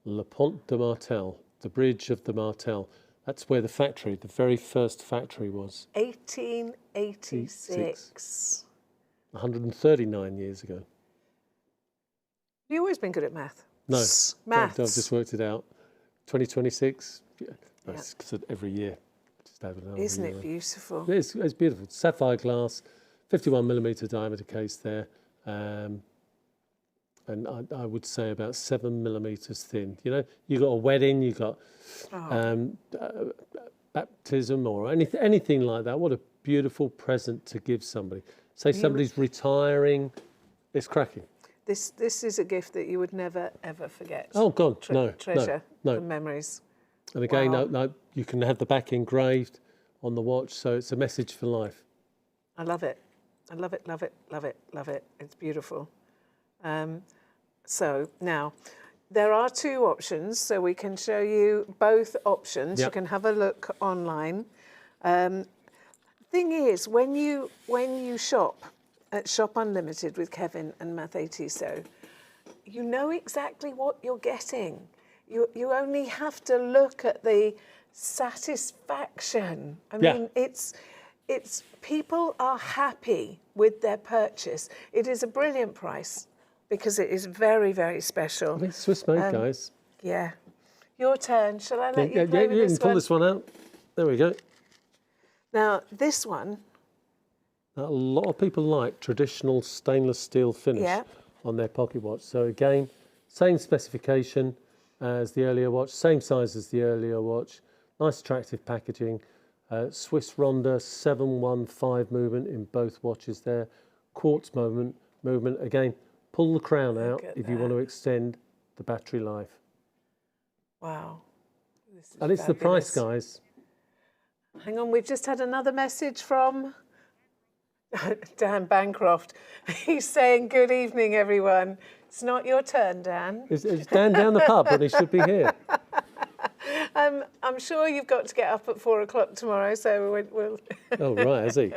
Le Pont de Martel, the bridge of the Martel. That's where the factory, the very first factory was. 1886. 139 years ago. You've always been good at math. No, maths. I've just worked it out. 2026. That's every year. Just add another Isn't year. it beautiful? It's beautiful. Sapphire glass, 51mm diameter case there. And I would say about 7mm thin. You know, you got a wedding, you got baptism or anything like that. What a beautiful present to give somebody. Say somebody's retiring, it's cracking. This is a gift that you would never ever forget. Oh God, treasure no. the memories. And again, Wow. you can have the back engraved on the watch, so it's a message for life. I love it. I love it, love it, love it, love it. It's beautiful. So now, there are 2 options, so we can show you both options. Yep. You can have a look online. Thing is, when you shop at Shop Unlimited with Kevin and Mathey Tissot, you know exactly what you're getting. You only have to look at the satisfaction. I mean, it's people are happy with their purchase. It is a brilliant price because it is very, very special. I mean, Swiss made, guys. Yeah. Your turn. Shall I let you play with you this can pull one? this one out. There we go. Now, this one. A lot of people like traditional stainless steel finish on their pocket watch. So again, same specification as the earlier watch, same size as the earlier watch, nice attractive packaging, Swiss Ronda 715 movement in both watches there, quartz movement. Again, pull the crown out if you want to extend the battery life. Wow. This is and it's fabulous. The price, guys. Hang on, we've just had another message from Dan Bancroft. He's saying, good evening, everyone. It's not your turn, Dan. Is Dan down the pub when he should be here? I'm sure you've got to get up at 4 o'clock tomorrow, so we'll... Oh, right, has he?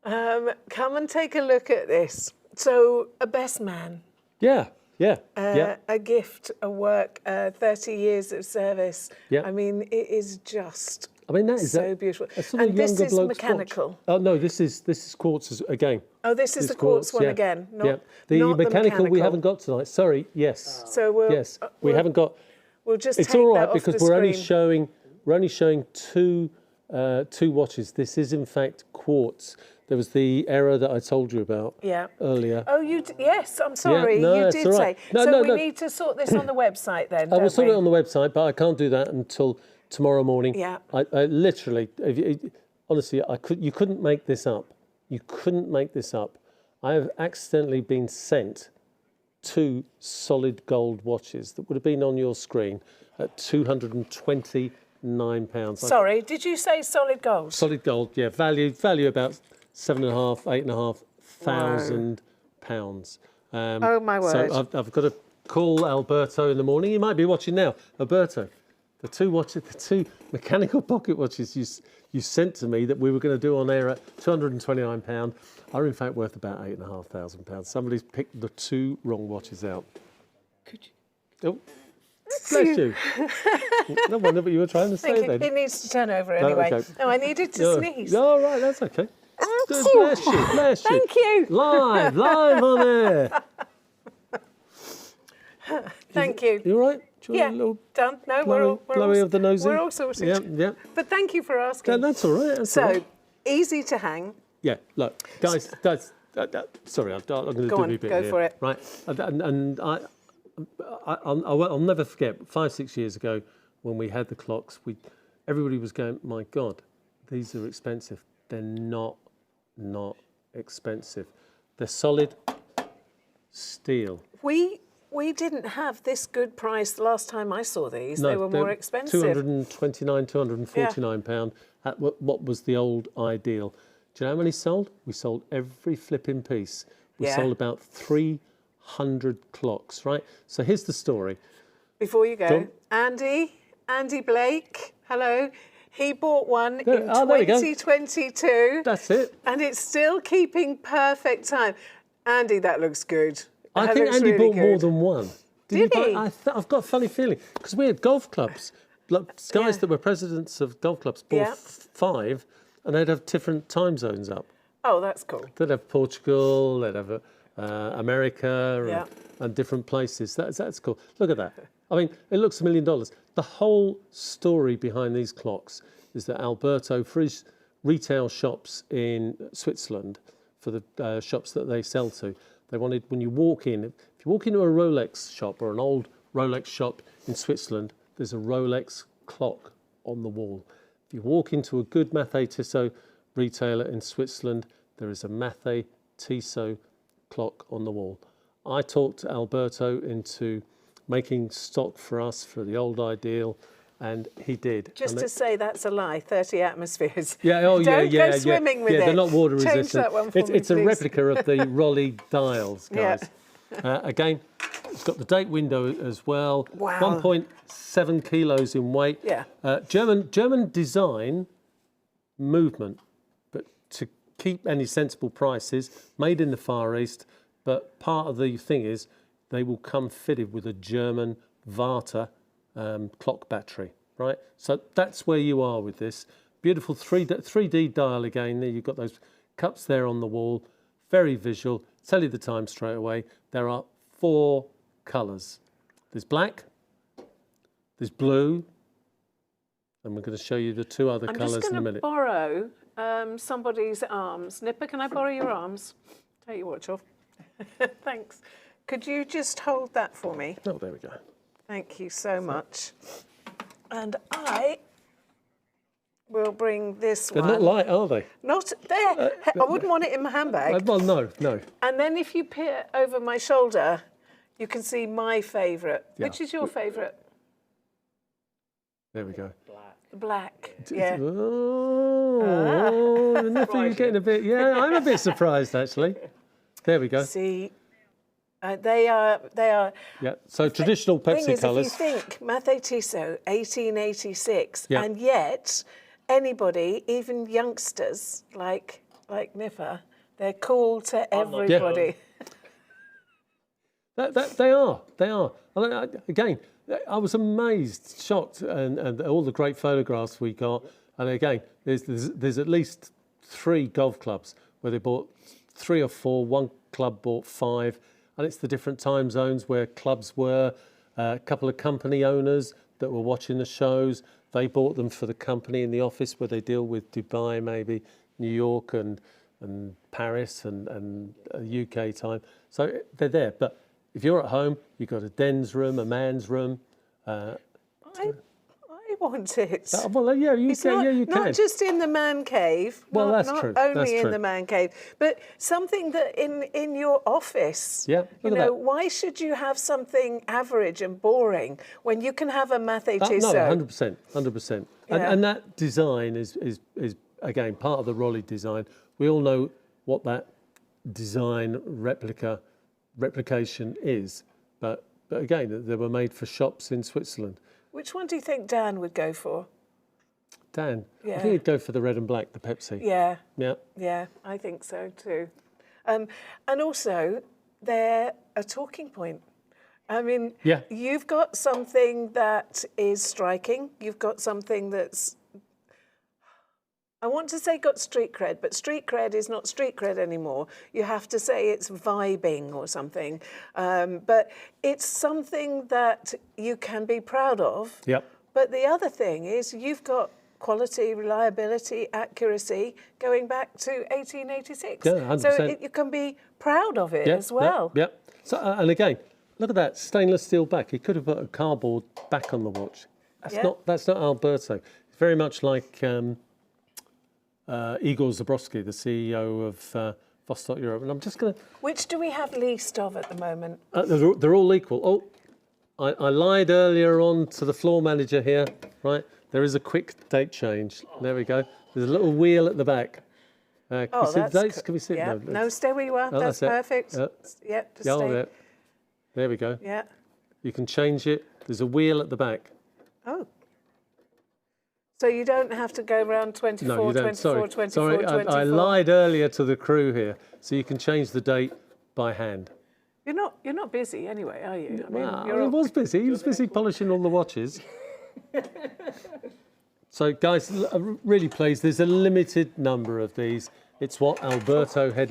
Come and take a look at this. So, a best man. Yeah. A gift, a work, 30 years of service. Yeah. I mean, it is just that is so beautiful. And this is mechanical. Watch. Oh no, this is quartz again. Oh, this is the quartz one again. Not the mechanical we the haven't got tonight. Sorry. Yes. So we haven't got. We'll just. It's take all that right off because the we're only screen. showing two watches. This is in fact quartz. There was the error that I told you about earlier. Oh, yes, I'm sorry. No, you did right. say. No, so we need to sort this on the website then, I will sort it on the website, but I can't do that until tomorrow morning. Yeah. I literally, honestly, you couldn't make this up. You couldn't make this up. I have accidentally been sent 2 solid gold watches that would have been on your screen at £229. Sorry, did you say solid gold? Solid gold, yeah. Value about £7,500, £8,500. Oh my word! So I've got to call Alberto in the morning. He might be watching now. Alberto, the 2 mechanical pocket watches you sent to me that we were going to do on air at £229 are in fact worth about £8,500. Somebody's picked the 2 wrong watches out. Could you? Oh, bless you. No wonder what you were trying to say then. It needs to turn over anyway. Okay. No, I needed to sneeze. Oh, right, that's okay. Bless you, bless you. Thank you. Live on air. Thank you. You all right? Do you want a Yeah, little done. No, blowy of the nosy? We're all sorted. Yeah, yeah. But thank you for asking. That's all right. That's all So, right. easy to hang. Yeah, look, guys, sorry, I'm going to do a bit Go here. for it. Right, and I'll never forget, 5-6 years ago, when we had the clocks, everybody was going, my God, these are expensive. They're not expensive. They're solid steel. We didn't have this good price the last time I saw these. No, they were more expensive. £229, £249 at what was the old ideal. Do you know how many sold? We sold every flipping piece. We sold about 300 clocks, right? So here's the story. Before you go, Andy Blake, hello. He bought one in 2022. That's it. And it's still keeping perfect time. Andy, that looks good. I think Andy bought more than one. Did he? I've got a funny feeling. Because we had golf clubs. Guys that were presidents of golf clubs bought 5, and they'd have different time zones up. Oh, that's cool. They'd have Portugal, they'd have America, and different places. That's cool. Look at that. I mean, it looks $1 million. The whole story behind these clocks is that Alberto, for his retail shops in Switzerland, for the shops that they sell to, they wanted, when you walk in, if you walk into a Rolex shop or an old Rolex shop in Switzerland, there's a Rolex clock on the wall. If you walk into a good Mathey Tissot retailer in Switzerland, there is a Mathey Tissot clock on the wall. I talked Alberto into making stock for us for the old ideal, and he did. Just to say that's a lie, 30 atmospheres. Yeah, Don't go swimming with it. They're not water Change resistant. that one for me, It's a please. replica of the Rolly dials, guys. Again, it's got the date window as well. Wow. 1.7 kilos in weight. Yeah. German design, movement, but to keep any sensible prices, made in the Far East. But part of the thing is they will come fitted with a German Varta clock battery, right? So that's where you are with this. Beautiful 3D dial again. There you've got those cups there on the wall. Very visual. Tell you the time straight away. There are 4 colours. There's black, there's blue, and we're going to show you the 2 other colours in a minute. I'm just going to borrow somebody's arms. Nipper, can I borrow your arms? Take your watch off. Thanks. Could you just hold that for me? Oh, there we go. Thank you so much. And I will bring this They're one. not light, are they? Not there. I wouldn't want it in my handbag. Well, no. And then if you peer over my shoulder, you can see my favourite. Yeah. Which is your favourite? There we go. The black. Yeah. Oh, Nipper, you're getting a bit. Yeah, I'm a bit surprised actually. There we go. See, they are. Yeah. So traditional Pepsi colours. If you think Mathey Tissot, 1886, Yeah. and yet anybody, even youngsters like Nipper, they're cool to everybody. They are. Again, I was amazed, shocked, and all the great photographs we got. And again, there's at least 3 golf clubs where they bought 3 or 4. One club bought 5, and it's the different time zones where clubs were. A couple of company owners that were watching the shows, they bought them for the company in the office where they deal with Dubai, maybe New York and Paris and UK time. So they're there. But if you're at home, you've got a den's room, a man's room. I want it. Well, yeah, you can. Not just in the man cave. Well, not, that's not true. only That's in true. the man cave, but something that in your office. Yeah, look at that. Why should you have something average and boring when you can have a Mathey Tissot? No, 100%. And that design is again part of the Rolly design. We all know what that design replication is, but again, they were made for shops in Switzerland. Which one do you think Dan would go for? Dan, Yeah. I think he'd go for the red and black, the Pepsi. Yeah. Yeah. Yeah, I think so too. And also, they're a talking point. I mean, you've got something that is striking. You've got something that's I want to say got street cred, but street cred is not street cred anymore. You have to say it's vibing or something. But it's something that you can be proud of. Yep. But the other thing is you've got quality, reliability, accuracy going back to 1886. Yeah, 100%. So you can be proud of it as well. Yep. So, and again, look at that stainless steel back. He could have put a cardboard back on the watch. That's not Alberto. It's very much like Igor Zabrovsky, the CEO of Vostok-Europe. And I'm just going to... Which do we have least of at the moment? They're all equal. Oh, I lied earlier on to the floor manager here, right? There is a quick date change. There we go. There's a little wheel at the back. Can we see the dates? Can we see? Yeah. No, stay where you are. That's perfect. Yeah, just stay. There we go. Yeah. You can change it. There's a wheel at the back. Oh. So you don't have to go around 24, no, you don't. 24, 24, Sorry, 24. I lied earlier to the crew here. So you can change the date by hand. You're not busy anyway, are you? I mean, he was busy. He was busy polishing all the watches. So, guys, really pleased. There's a limited number of these. It's what Alberto had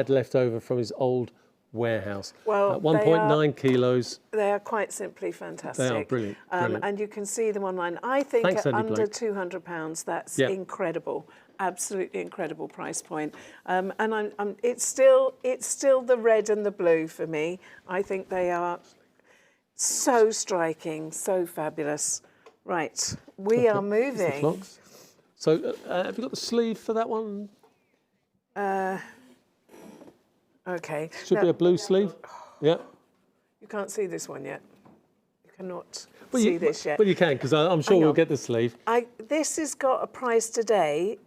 left over from his old warehouse. Well, 1.9 kilos. They are quite simply fantastic. They are brilliant. And you can see them online. I think Thanks, at Andy under Blake. £200, that's incredible. Absolutely incredible price point. And it's still the red and the blue for me. I think they are so striking, so fabulous. Right, we are moving. So, have you got the sleeve for that one? Okay. Should be a blue sleeve. Yeah. You can't see this one yet. You cannot see this yet. But you can, because I'm sure we'll get the sleeve. This has got a price today,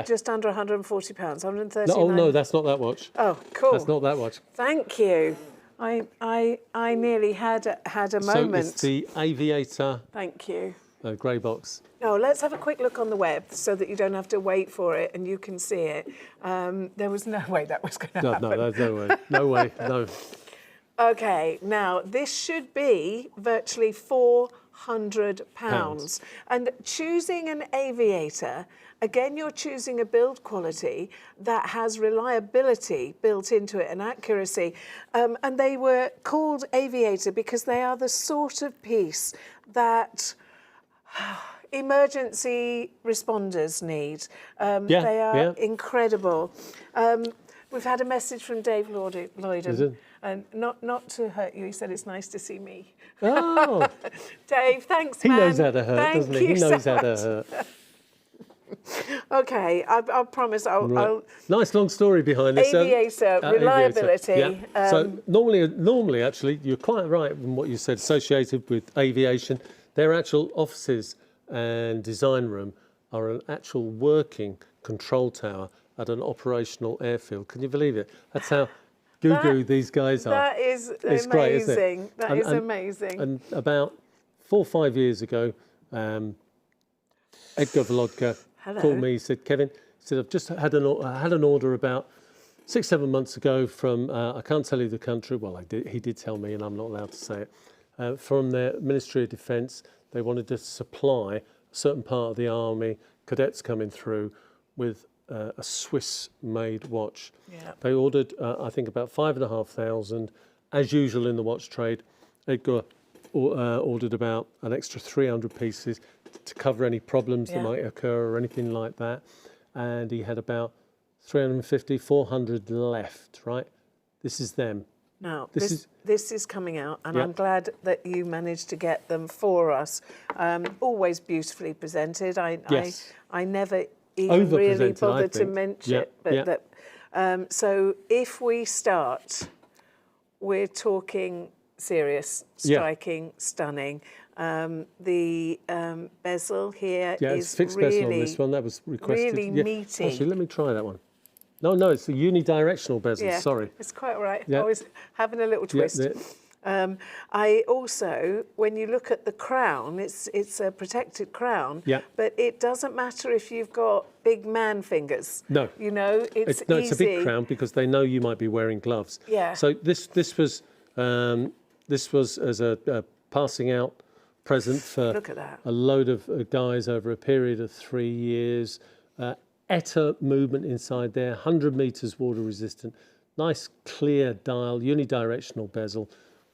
just under £140, 139. Oh no, that's not that watch. Oh, cool. That's not that watch. Thank you. I nearly had a moment. So it's the Aviator. Thank you. Grey box. Oh, let's have a quick look on the web so that you don't have to wait for it and you can see it. There was no way that was going to happen. No, there's no way. No way, no. Okay, now this should be virtually £400. And choosing an Aviator, again, you're choosing a build quality that has reliability built into it and accuracy. And they were called Aviator because they are the sort of piece that emergency responders need. They are incredible. We've had a message from Dave Lloyden, and not to hurt you. He said it's nice to see me. Oh, Dave, thanks, he man. knows how to hurt, doesn't he? He knows how to hurt. Okay, I promise I'll Nice long story behind this. Aviator, reliability. Aviator. Yeah. So normally, actually, you're quite right in what you said. Associated with aviation, their actual offices and design room are an actual working control tower at an operational airfield. Can you believe it? That's how goo-goo these guys are. That is amazing. Great, isn't it? That is amazing. And about 4 or 5 years ago, Edgar Volodka called me. He said, "Kevin," he said, "I've just had an order about 6-7 months ago from I can't tell you the country. Well, he did tell me, and I'm not allowed to say it. From their Ministry of Defence, they wanted to supply a certain part of the army cadets coming through with a Swiss-made watch. Yeah. They ordered, I think, about 5,500. As usual in the watch trade, Edgar ordered about an extra 300 pieces to cover any problems that might occur or anything like that. And he had about 350, 400 left, right? This is them. Now, this is coming out, and I'm glad that you managed to get them for us. Always beautifully presented. I never even really bothered to mention it. But so if we start, we're talking serious, striking, stunning. The bezel here is fixed really bezel on this one. That was requested. Really meaty. Actually, let me try that one. No, it's a unidirectional bezel. Yeah, sorry. it's quite all right. Yeah. Always having a little twist. I also, when you look at the crown, it's a protected crown. Yeah. But it doesn't matter if you've got big man fingers. No. You know, it's No, easy. it's a big crown because they know you might be wearing gloves. Yeah. So this was as a passing out present for Look at that. a load of guys over a period of 3 years. ETA movement inside there, 100 meters water resistant, nice clear dial, unidirectional bezel,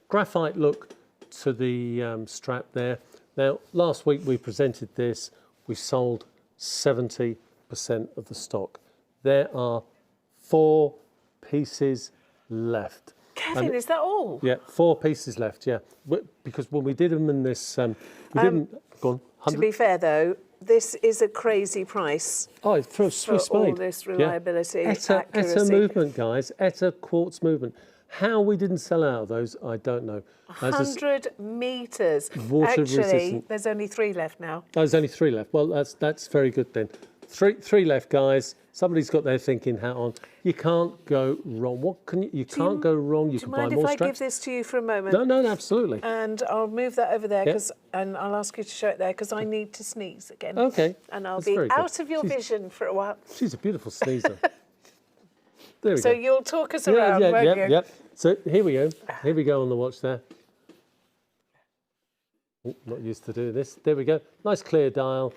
graphite look to the strap there. Now, last week we presented this, we sold 70% of the stock. There are 4 pieces left. Kevin, is that all? Yeah, 4 pieces left, yeah. Because when we did them in this, we didn't, go on. 100. To be fair though, this is a crazy price. Oh, it's for a Swiss for all made. this reliability, ETA accuracy. movement, guys. ETA quartz movement. How we didn't sell out of those, I don't know. 100 metres. Water Actually, resistant. there's only 3 left now. Oh, there's only 3 left. Well, that's very good then. Three left, guys. Somebody's got their thinking hat on. You can't go wrong. What can you can't go wrong. You can buy more straps. Do you mind if I give this to you for a moment? No, absolutely. And I'll move that over there, Yep. and I'll ask you to show it there, because I need to sneeze again. Okay. And I'll That's be very good. out of your vision for a while. She's a beautiful sneezer. There we So go. you'll talk us around, won't you? Yeah. So here we go. Here we go on the watch there. Oh, not used to doing this. There we go. Nice clear dial,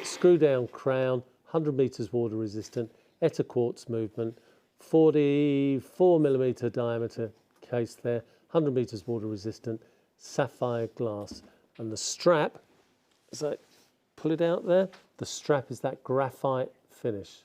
screw down crown, 100 meters water resistant, ETA quartz movement, 44 millimeter diameter case there, 100 meters water resistant, sapphire glass. And the strap, as I pull it out there, the strap is that graphite finish.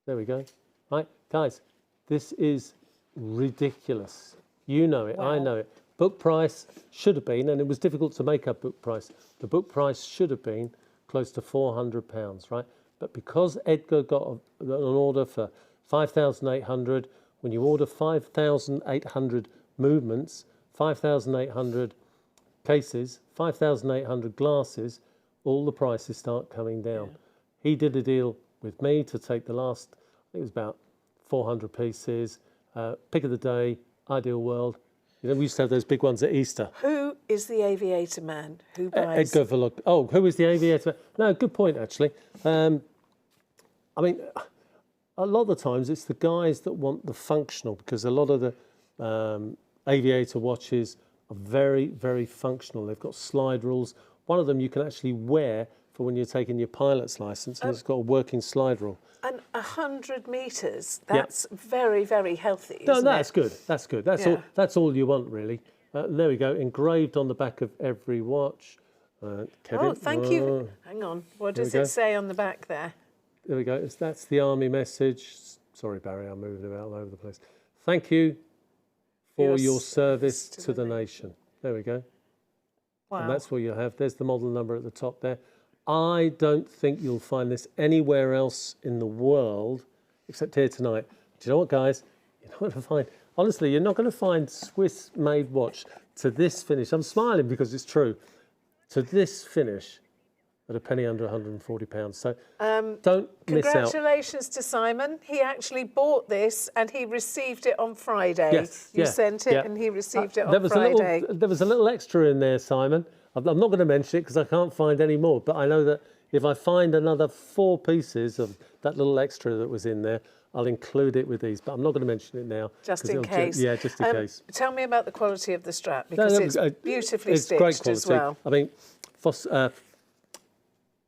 There we go. Right, guys, this is ridiculous. You know it, Wow. I know it. Book price should have been, and it was difficult to make up book price. The book price should have been close to £400, right? But because Edgar got an order for 5,800, when you order 5,800 movements, 5,800 cases, 5,800 glasses, all the prices start coming down. Yeah. He did a deal with me to take the last, I think it was about 400 pieces, pick of the day, ideal world. You know, we used to have those big ones at Easter. Who is the aviator man who buys? Edgar Vostok. Oh, who is the aviator? No, good point, actually. I mean, a lot of the times it's the guys that want the functional, because a lot of the aviator watches are very, very functional. They've got slide rules. One of them you can actually wear for when you're taking your pilot's license, and it's got a working slide rule. And 100 metres, that's very, very healthy, No, isn't that's it? good. That's good. That's all you want, really. There we go. Engraved on the back of every watch. Kevin. Oh, thank you. Hang on. What does it say on the back there? There we go. That's the Army message. Sorry, Barry, I'm moving about all over the place. Thank you for your service to the nation. There we go. Wow. And that's what you have. There's the model number at the top there. I don't think you'll find this anywhere else in the world except here tonight. Do you know what, guys? You're not going to find, honestly, you're not going to find Swiss-made watch to this finish. I'm smiling because it's true. To this finish at a penny under £140. So don't miss out. Congratulations to Simon. He actually bought this and he received it on Friday. Yes, you sent it and he received it on Friday. There was a little extra in there, Simon. I'm not going to mention it because I can't find any more, but I know that if I find another 4 pieces of that little extra that was in there, I'll include it with these, but I'm not going to mention it now. Just in case. Yeah, just in case. Tell me about the quality of the strap, because it's beautifully stitched great quality as well. I mean,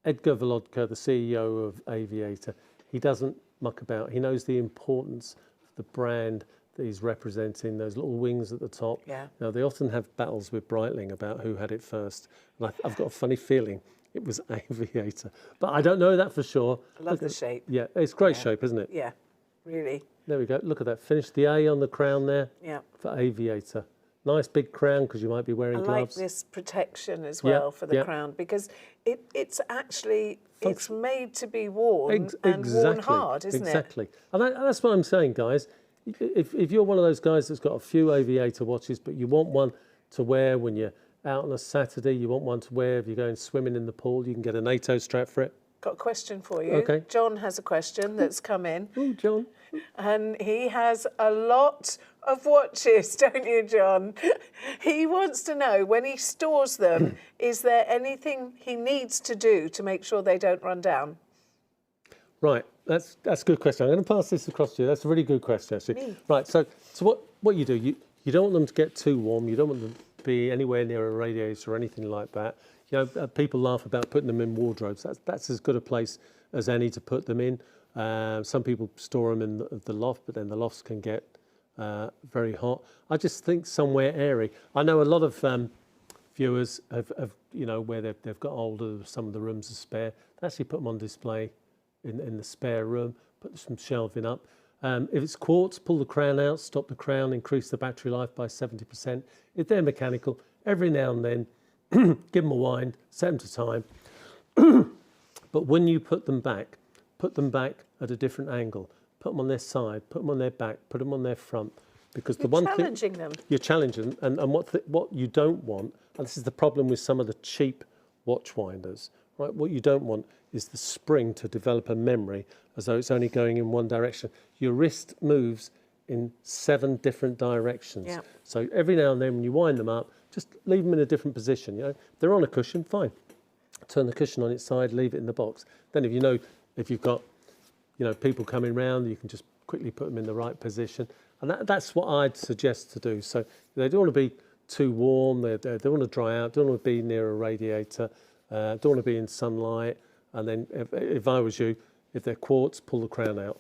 Edgar Vostok, the CEO of Aviator, he doesn't muck about. He knows the importance of the brand that he's representing, those little wings at the top. Yeah. Now, they often have battles with Breitling about who had it first. And I've got a funny feeling it was Aviator. But I don't know that for sure. I love the shape. Yeah, it's great shape, isn't it? Yeah, really. There we go. Look at that. Finish the A on the crown there for Aviator. Nice big crown because you might be wearing gloves. I like this protection as well for the crown, because it's actually, it's made to be worn and worn hard, isn't it? Exactly. And that's what I'm saying, guys. If you're one of those guys that's got a few Aviator watches, but you want one to wear when you're out on a Saturday, you want one to wear if you're going swimming in the pool, you can get a NATO strap for it. Got a question for you. Okay. John has a question that's come in. Oh, John. And he has a lot of watches, don't you, John? He wants to know, when he stores them, is there anything he needs to do to make sure they don't run down? Right, that's a good question. I'm going to pass this across to you. That's a really good question, actually. Right, so what you do, you don't want them to get too warm. You don't want them to be anywhere near a radiator or anything like that. You know, people laugh about putting them in wardrobes. That's as good a place as any to put them in. Some people store them in the loft, but then the lofts can get very hot. I just think somewhere airy. I know a lot of viewers have where they've got older, some of the rooms are spare. They actually put them on display in the spare room, put some shelving up. If it's quartz, pull the crown out, stop the crown, increase the battery life by 70%. If they're mechanical, every now and then, give them a wind, set them to time. But when you put them back at a different angle. Put them on their side, put them on their back, put them on their front. Because you're challenging them. You're challenging them. And what you don't want, and this is the problem with some of the cheap watch winders, right? What you don't want is the spring to develop a memory as though it's only going in one direction. Your wrist moves in 7 different directions. Yeah. So every now and then when you wind them up, just leave them in a different position. If they're on a cushion, fine. Turn the cushion on its side, leave it in the box. Then if you've got people coming round, you can just quickly put them in the right position. And that's what I'd suggest to do. So they don't want to be too warm, they don't want to dry out, don't want to be near a radiator, don't want to be in sunlight. And then if I was you, if they're quartz, pull the crown out.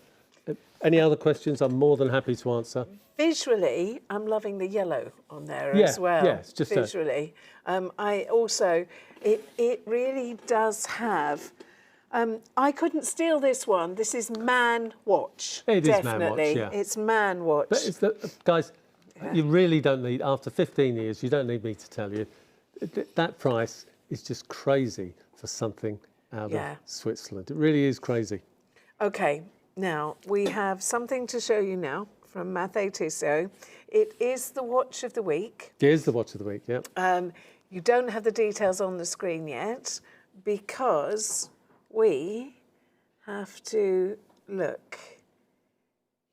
Any other questions? I'm more than happy to answer. Visually, I'm loving the yellow on there as well. Yeah, it's just visually. I also, it really does have. I couldn't steal this one. This is Man Watch. It definitely. Is Man Watch, yeah. It's Man Watch. But guys, you really don't need, after 15 years, you don't need me to tell you, that price is just crazy for something out of Switzerland. It really is crazy. Okay, now we have something to show you now from Mathey Tissot. It is the watch of the week. It is the watch of the week, yeah. You don't have the details on the screen yet because we have to look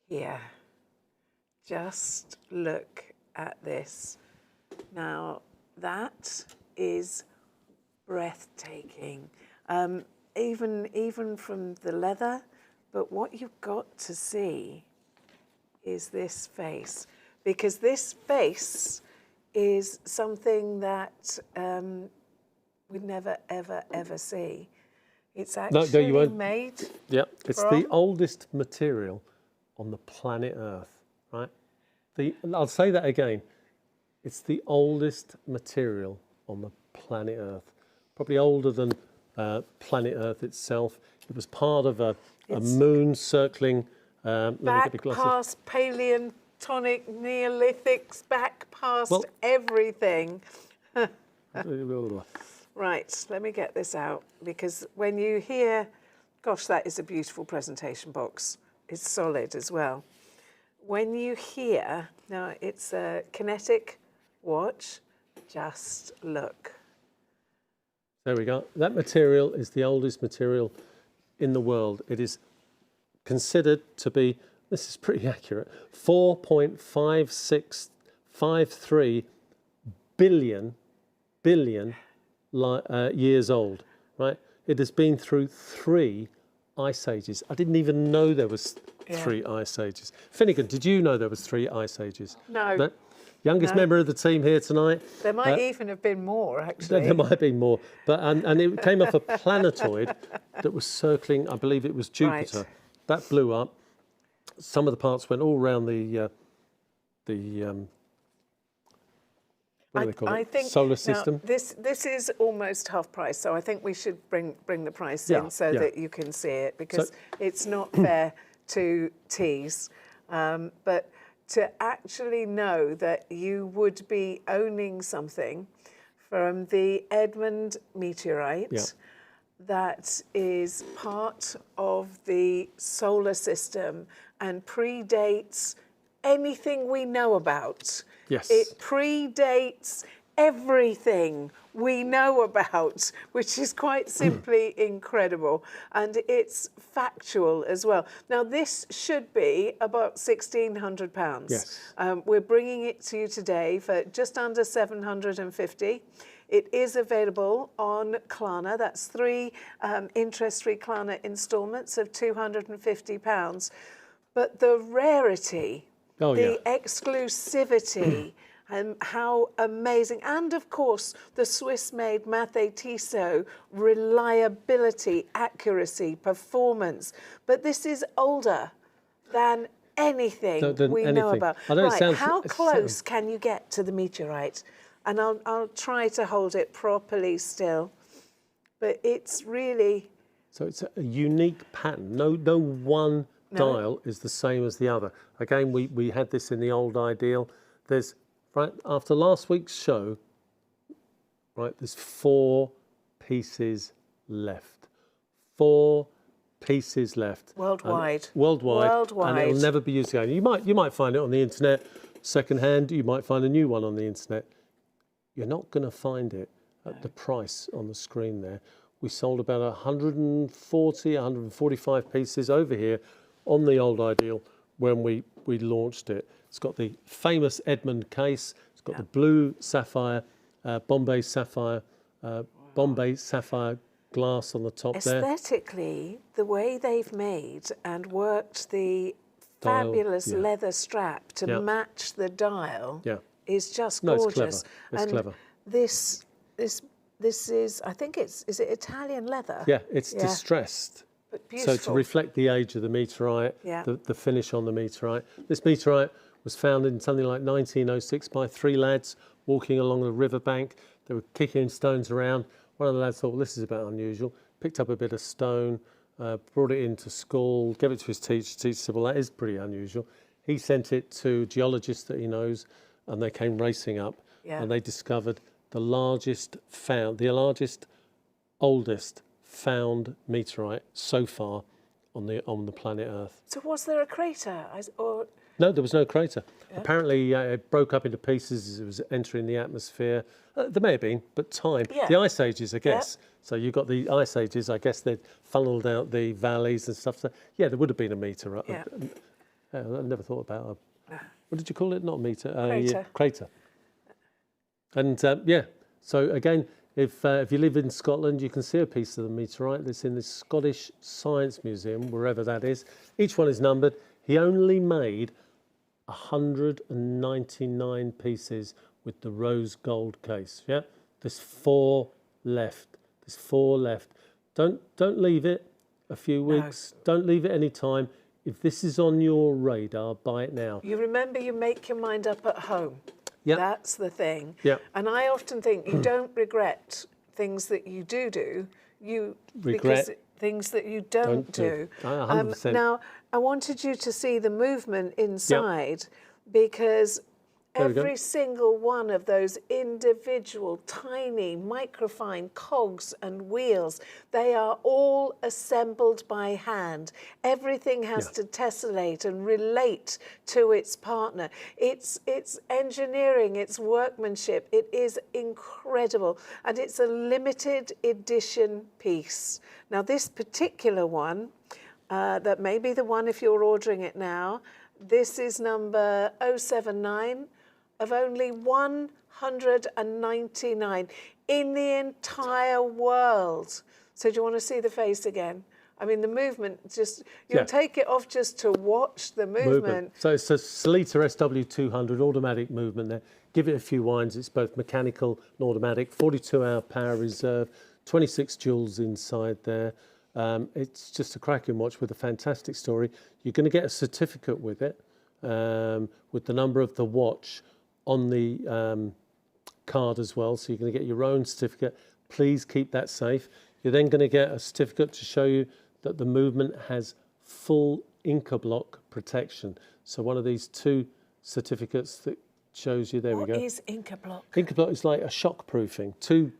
here. Just look at this. Now, that is breathtaking. Even from the leather, but what you've got to see is this face, because this face is something that we'd never, ever, ever see. It's actually made. Yeah, it's the oldest material on the planet Earth, right? I'll say that again. It's the oldest material on the planet Earth, probably older than planet Earth itself. It was part of a moon circling. Back past Paleontonic, Neolithics, back past everything. Right, let me get this out, because when you hear, gosh, that is a beautiful presentation box. It's solid as well. When you hear, now it's a kinetic watch, just look. There we go. That material is the oldest material in the world. It is considered to be, this is pretty accurate, 4.5653 billion years old, right? It has been through 3 ice ages. I didn't even know there was 3 ice ages. Finnegan, did you know there was 3 ice ages? No. Youngest member of the team here tonight. There might even have been more, actually. There might have been more. But and it came off a planetoid that was circling, I believe it was Jupiter. Right. That blew up. Some of the parts went all around the what do they call it? Solar system. Now, this is almost half price, so I think we should bring the price in so that you can see it, because it's not fair to tease. But to actually know that you would be owning something from the Edmund meteorite that is part of the solar system and predates anything we know about. Yes. It predates everything we know about, which is quite simply incredible. And it's factual as well. Now, this should be about £1,600. Yes. We're bringing it to you today for just under £750. It is available on Klarna. That's 3 interest-free Klarna instalments of £250. But the rarity, the exclusivity, and how amazing. And of course, the Swiss-made Mathey Tissot, reliability, accuracy, performance. But this is older than anything we know about. Right, how close can you get to the meteorite? And I'll try to hold it properly still. But it's really... So it's a unique pattern. No one dial is the same as the other. Again, we had this in the old ideal. There's, right, after last week's show, right, there's 4 pieces left. 4 pieces left. Worldwide. Worldwide. And it'll never be used again. You might find it on the internet, secondhand. You might find a new one on the internet. You're not going to find it at the price on the screen there. We sold about 140, 145 pieces over here on the old ideal when we launched it. It's got the famous Edmund case. It's got the blue sapphire, Bombay sapphire glass on the top there. Aesthetically, the way they've made and worked the fabulous leather strap to match the dial is just gorgeous. It's clever. This is, I think is it Italian leather? Yeah, it's distressed. But beautiful. So to reflect the age of the meteorite, the finish on the meteorite. This meteorite was found in something like 1906 by 3 lads walking along the riverbank. They were kicking stones around. One of the lads thought, well, this is a bit unusual. Picked up a bit of stone, brought it into school, gave it to his teacher. The teacher said, well, that is pretty unusual. He sent it to geologists that he knows, and they came racing up, and they discovered the largest, oldest found meteorite so far on the planet Earth. So was there a crater? No, there was no crater. Yeah. Apparently, it broke up into pieces as it was entering the atmosphere. There may have been, but time. Yeah. The ice ages, I guess. Yeah. So you've got the ice ages. I guess they'd funneled out the valleys and stuff. So, yeah, there would have been a meteorite. Yeah. I never thought about what did you call it? Not a meter. Crater. Crater. And so again, if you live in Scotland, you can see a piece of the meteorite that's in the Scottish Science Museum, wherever that is. Each one is numbered. He only made 199 pieces with the rose gold case. Yeah, there's 4 left. There's 4 left. Don't leave it a few weeks. No. Don't leave it any time. If this is on your radar, buy it now. You remember, you make your mind up at home. Yep. That's the thing. Yep. And I often think you don't regret things that you do. You regret things that you don't do. 100%. Now, I wanted you to see the movement inside because every single one of those individual tiny microfine cogs and wheels, they are all assembled by hand. Everything has to tessellate and relate to its partner. It's engineering, it's workmanship. It is incredible. And it's a limited edition piece. Now, this particular one, that may be the one if you're ordering it now, this is number 079 of only 199 in the entire world. So do you want to see the face again? I mean, the movement, just, you'll take it off just to watch the movement. So it's a Salita SW200 automatic movement there. Give it a few winds. It's both mechanical and automatic. 42-hour power reserve, 26 joules inside there. It's just a cracking watch with a fantastic story. You're going to get a certificate with it, with the number of the watch on the card as well. So you're going to get your own certificate. Please keep that safe. You're then going to get a certificate to show you that the movement has full Inca block protection. So one of these 2 certificates that shows you, there we go. What is Inca block? Inca block is like a shock proofing. Two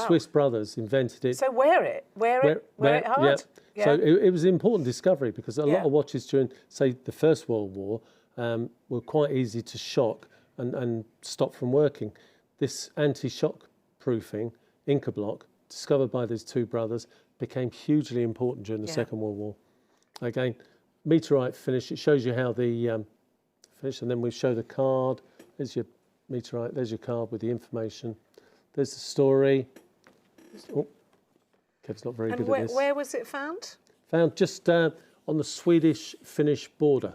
Swiss brothers invented it. So wear it hard. Yeah. So it was an important discovery because a lot of watches during, say, the First World War were quite easy to shock and stop from working. This anti-shock proofing, Inca block, discovered by these 2 brothers, became hugely important during the Second World War. Again, meteorite finish, it shows you how the finish, and then we show the card. There's your meteorite, there's your card with the information. There's the story. Oh, Kev's not very good at this. Where was it found? Found just on the Swedish-Finnish border,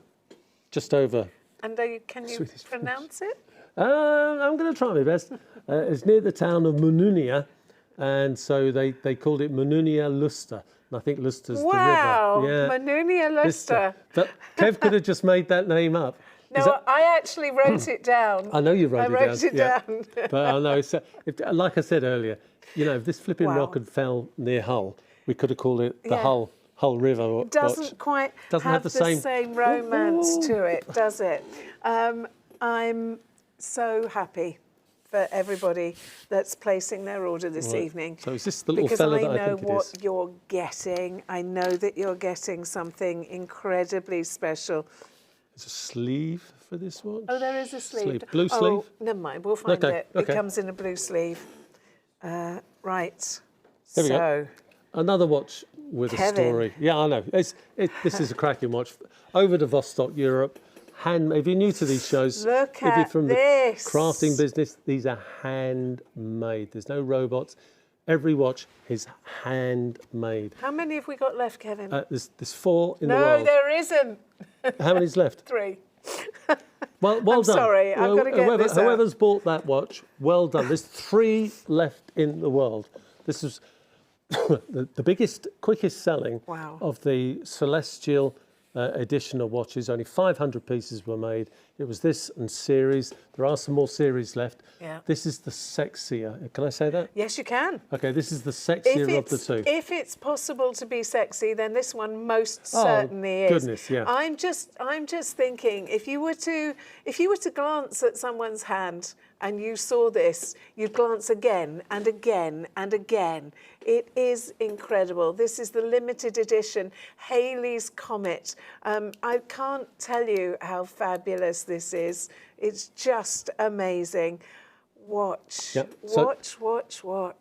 just over. And can you pronounce it? I'm going to try my best. It's near the town of Mununia, and so they called it Mununia Luster. And I think Luster's the river. Wow, Mununia Luster. But Kev could have just made that name up. No, I actually wrote it down. I know you wrote it down. I wrote it down. But I know, like I said earlier, if this flipping rock had fell near Hull, we could have called it the Hull River. Doesn't quite have the same romance to it, does it? I'm so happy for everybody that's placing their order this evening. So is this the little fella that I think it is? Because I know what you're getting. I know that you're getting something incredibly special. There's a sleeve for this watch. Oh, there is a sleeve. Blue sleeve? Oh, never mind. We'll find it. It comes in a blue sleeve. Right. There we go. Another watch with Kevin. a story. Yeah, I know. This is a cracking watch. Over to Vostok-Europe. If you're new to these shows, Look if you're from the this. crafting business, these are handmade. There's no robots. Every watch is handmade. How many have we got left, Kevin? There's 4 in the world. No, there isn't. How many's left? 3. Well I'm done. sorry, I've got to get this out. Whoever's bought that watch, well done. There's 3 left in the world. This is the biggest, quickest selling of the Celestial edition of watches. Only 500 pieces were made. It was this and series. There are some more series left. Yeah. This is the sexier. Can I say that? Yes, you can. Okay, this is the sexier of the 2. If it's possible to be sexy, then this one most certainly is. Goodness, yeah. I'm just thinking, if you were to glance at someone's hand and you saw this, you'd glance again and again and again. It is incredible. This is the limited edition Halley's Comet. I can't tell you how fabulous this is. It's just amazing. Watch, Yep. watch.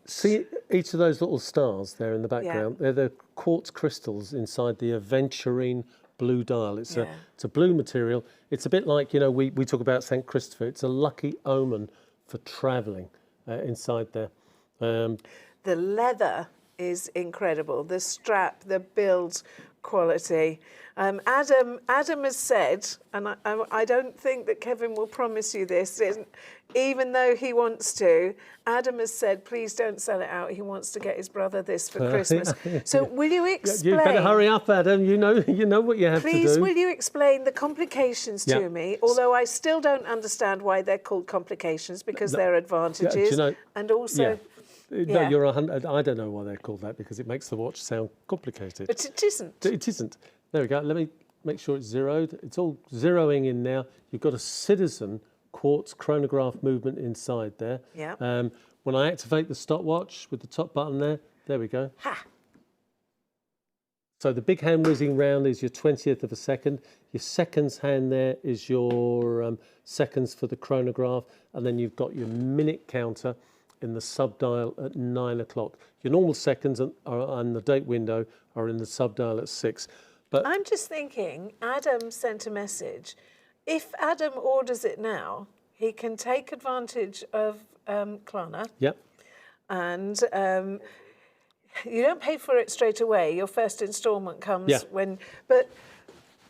See each of those little stars there in the background? They're the quartz crystals inside the aventurine blue dial. It's a blue material. It's a bit like, we talk about St. Christopher. It's a lucky omen for travelling inside there. The leather is incredible. The strap, the build quality. Adam has said, and I don't think that Kevin will promise you this, even though he wants to. Adam has said, please don't sell it out. He wants to get his brother this for Christmas. So will you explain? You better hurry up, Adam. You know what you have to do. Please, will you explain the complications to me? Although I still don't understand why they're called complications, because they're advantages. And also... No, you're 100. I don't know why they're called that, because it makes the watch sound complicated. But it isn't. It isn't. There we go. Let me make sure it's zeroed. It's all zeroing in now. You've got a Citizen quartz chronograph movement inside there. Yeah. When I activate the stopwatch with the top button there we go. Ha! So the big hand whizzing round is your 20th of a second. Your seconds hand there is your seconds for the chronograph. And then you've got your minute counter in the sub-dial at 9 o'clock. Your normal seconds and the date window are in the sub-dial at 6. But I'm just thinking, Adam sent a message. If Adam orders it now, he can take advantage of Klarna. Yep. And you don't pay for it straight away. Your first instalment comes when... But,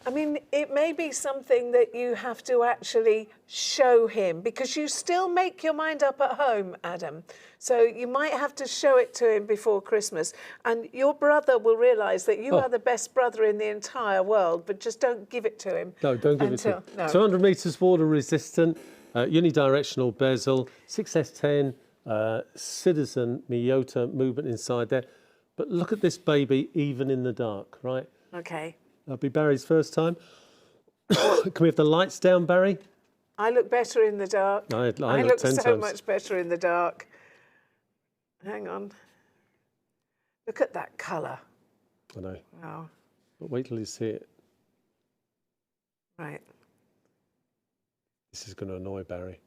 I mean, it may be something that you have to actually show him, because you still make your mind up at home, Adam. So you might have to show it to him before Christmas. And your brother will realise that you are the best brother in the entire world, but just don't give it to him. No, don't give it to him. No. 200 metres water resistant, unidirectional bezel, 6S10, Citizen Miyota movement inside there. But look at this baby, even in the dark, right? Okay. That'll be Barry's first time. Can we have the lights down, Barry? I look better in the dark. I look 10 so times. much better in the dark. Hang on. Look at that colour. I know. Wow. But wait till you see it. Right. This is going to annoy Barry.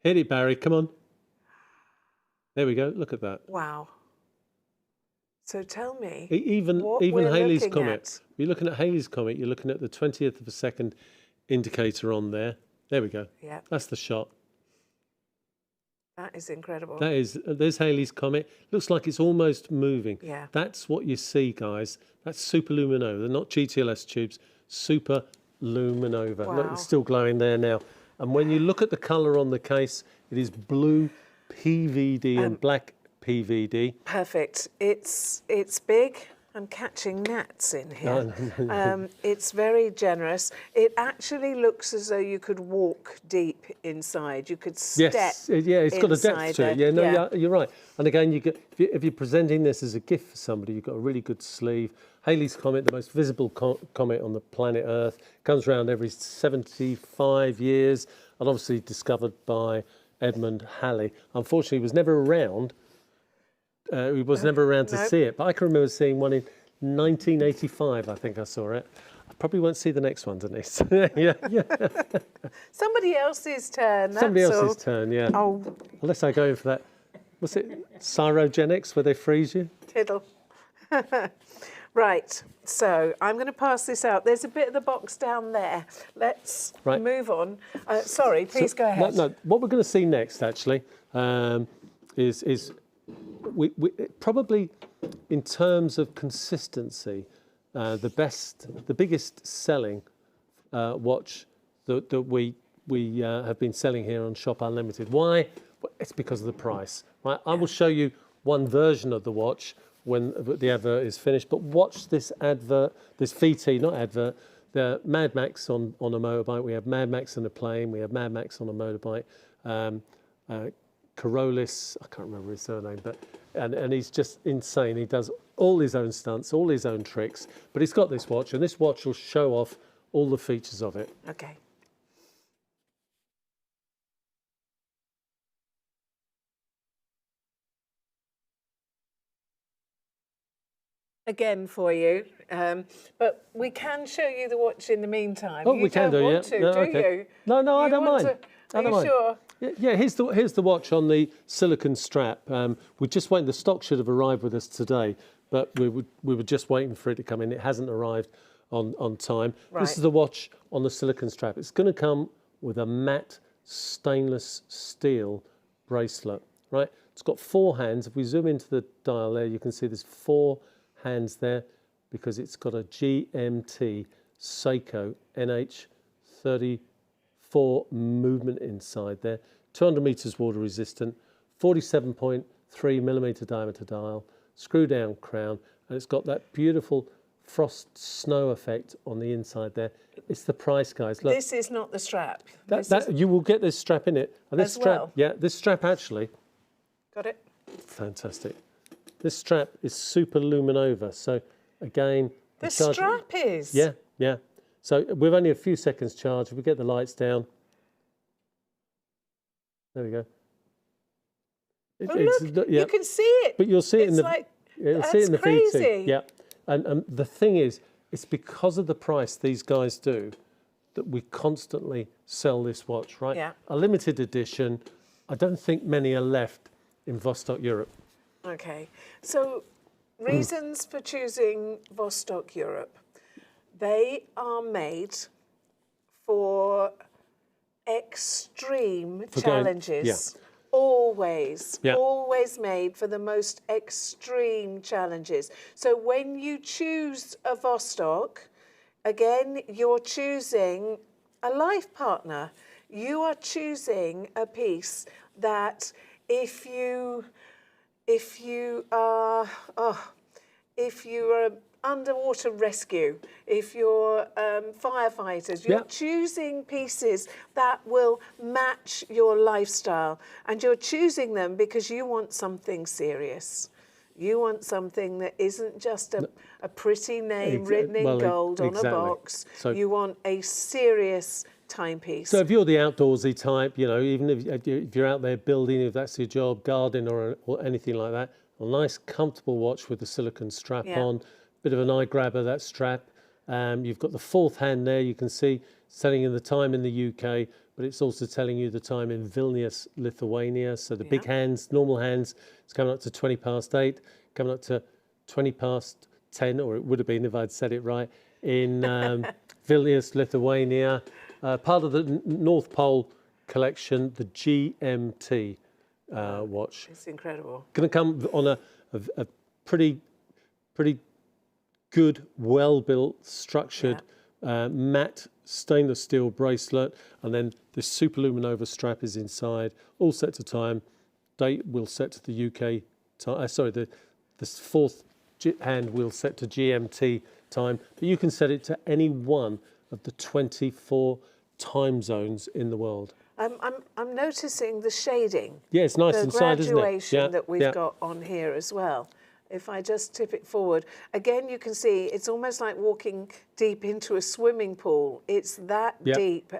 Hit it, Barry. Come on. There we go. Look at that. Wow. So tell me, even Halley's Comet. You're looking at Halley's Comet. You're looking at the 20th of a second indicator on there. There we go. Yeah. That's the shot. That is incredible. There's Halley's Comet. Looks like it's almost moving. Yeah. That's what you see, guys. That's super luminova. They're not GTLS tubes. Super luminova. Wow. Look, it's still glowing there now. And when you look at the colour on the case, it is blue PVD and black PVD. Perfect. It's big. I'm catching gnats in here. It's very generous. It actually looks as though you could walk deep inside. You could step. Yes, yeah, it's got a depth to it. Yeah, no, yeah, you're right. And again, you get, if you're presenting this as a gift for somebody, you've got a really good sleeve. Halley's Comet, the most visible comet on the planet Earth, comes around every 75 years, and obviously discovered by Edmund Halley. Unfortunately, he was never around. He was never around to see it, but I can remember seeing one in 1985. I think I saw it. I probably won't see the next one, Dennice. Yeah. Somebody else's turn. Somebody else's turn. Yeah. Oh. Unless I go in for that. What's it? Cryogenics, where they freeze you. Tiddle. Right. So I'm going to pass this out. There's a bit of the box down there. Let's move on. Sorry, please go ahead. No. What we're going to see next, actually, is we probably, in terms of consistency, the biggest selling watch that we have been selling here on Shop Unlimited. Why? Well, it's because of the price. Right? I will show you one version of the watch when the advert is finished, but watch this advert, this VT, not advert, the Mad Max on a motorbike. We have Mad Max on a plane. We have Mad Max on a motorbike. Carolus, I can't remember his surname, but and he's just insane. He does all his own stunts, all his own tricks, but he's got this watch, and this watch will show off all the features of it. Okay. Again for you, but we can show you the watch in the meantime. Oh, we can do, yeah. Do you? No, I don't mind. Are you sure? Yeah, here's the watch on the silicone strap. We're just waiting. The stock should have arrived with us today, but we were just waiting for it to come in. It hasn't arrived on time. Right. This is the watch on the silicone strap. It's going to come with a matte stainless steel bracelet. Right? It's got 4 hands. If we zoom into the dial there, you can see there's 4 hands there because it's got a GMT Seiko NH34 movement inside there, 200 meters water resistant, 47.3 millimeter diameter dial, screw down crown, and it's got that beautiful frost snow effect on the inside there. It's the price, guys. Look, this is not the strap. You will get this strap in it. And this strap, yeah, this strap actually. Got it. Fantastic. This strap is super luminova. So again, the strap is. Yeah. So with only a few seconds charge, if we get the lights down, there we go. Look, you can see it. But you'll see it in the. You'll see it in the VT. crazy. Yeah, and the thing is, it's because of the price these guys do that we constantly sell this watch. Right? Yeah. A limited edition. I don't think many are left in Vostok-Europe. Okay, so reasons for choosing Vostok-Europe. They are made for extreme challenges. Always made for the most extreme challenges. So when you choose a Vostok, again, you're choosing a life partner. You are choosing a piece that if you are underwater rescue, if you're firefighters, you're choosing pieces that will match your lifestyle, and you're choosing them because you want something serious. You want something that isn't just a pretty name written in gold on a box. So you want a serious timepiece. So if you're the outdoorsy type, you know, even if you're out there building, if that's your job, gardening or anything like that, a nice comfortable watch with the silicone strap on, bit of an eye grabber, that strap. You've got the 4th hand there, you can see it's telling you the time in the UK, but it's also telling you the time in Vilnius, Lithuania. So the big hands, normal hands, it's coming up to 20 past 8, coming up to 20 past 10, or it would have been if I'd said it right, in Vilnius, Lithuania. Part of the North Pole collection, the GMT watch. It's incredible. Going to come on a pretty good, well-built, structured matte stainless steel bracelet, and then this superluminova strap is inside, all set to time. Date will set to the UK time. The fourth hand will set to GMT time, but you can set it to any one of the 24 time zones in the world. I'm noticing the shading. Yeah, it's nice inside, isn't it? The graduation that we've got on here as well. If I just tip it forward, again, you can see it's almost like walking deep into a swimming pool. It's that deep,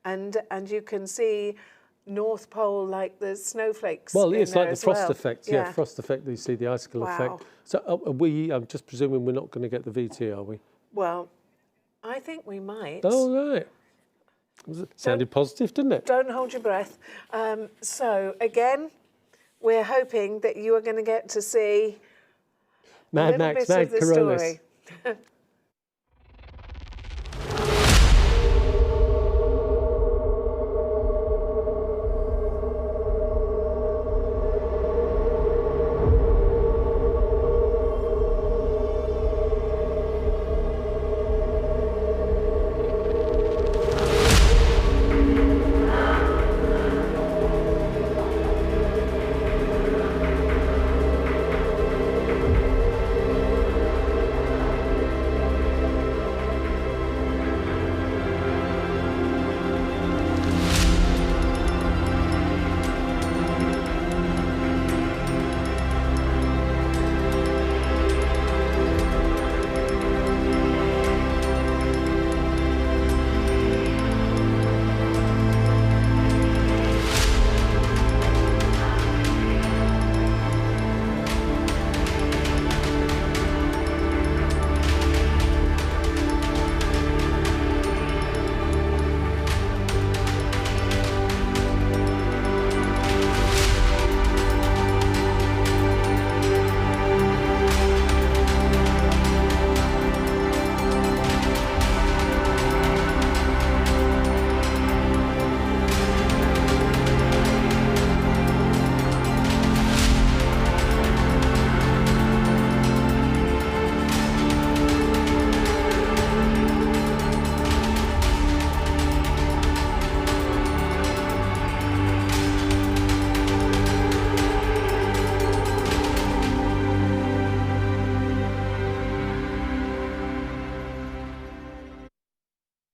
and you can see North Pole like the snowflakes. Well, it's like the frost effect. Yeah, frost effect. You see the icicle effect. So I'm just presuming we're not going to get the VT, are we? Well, I think we might. Oh, right. Sounded positive, didn't it? Don't hold your breath. So again, we're hoping that you are going to get to see Mad Max, Mad Coronas.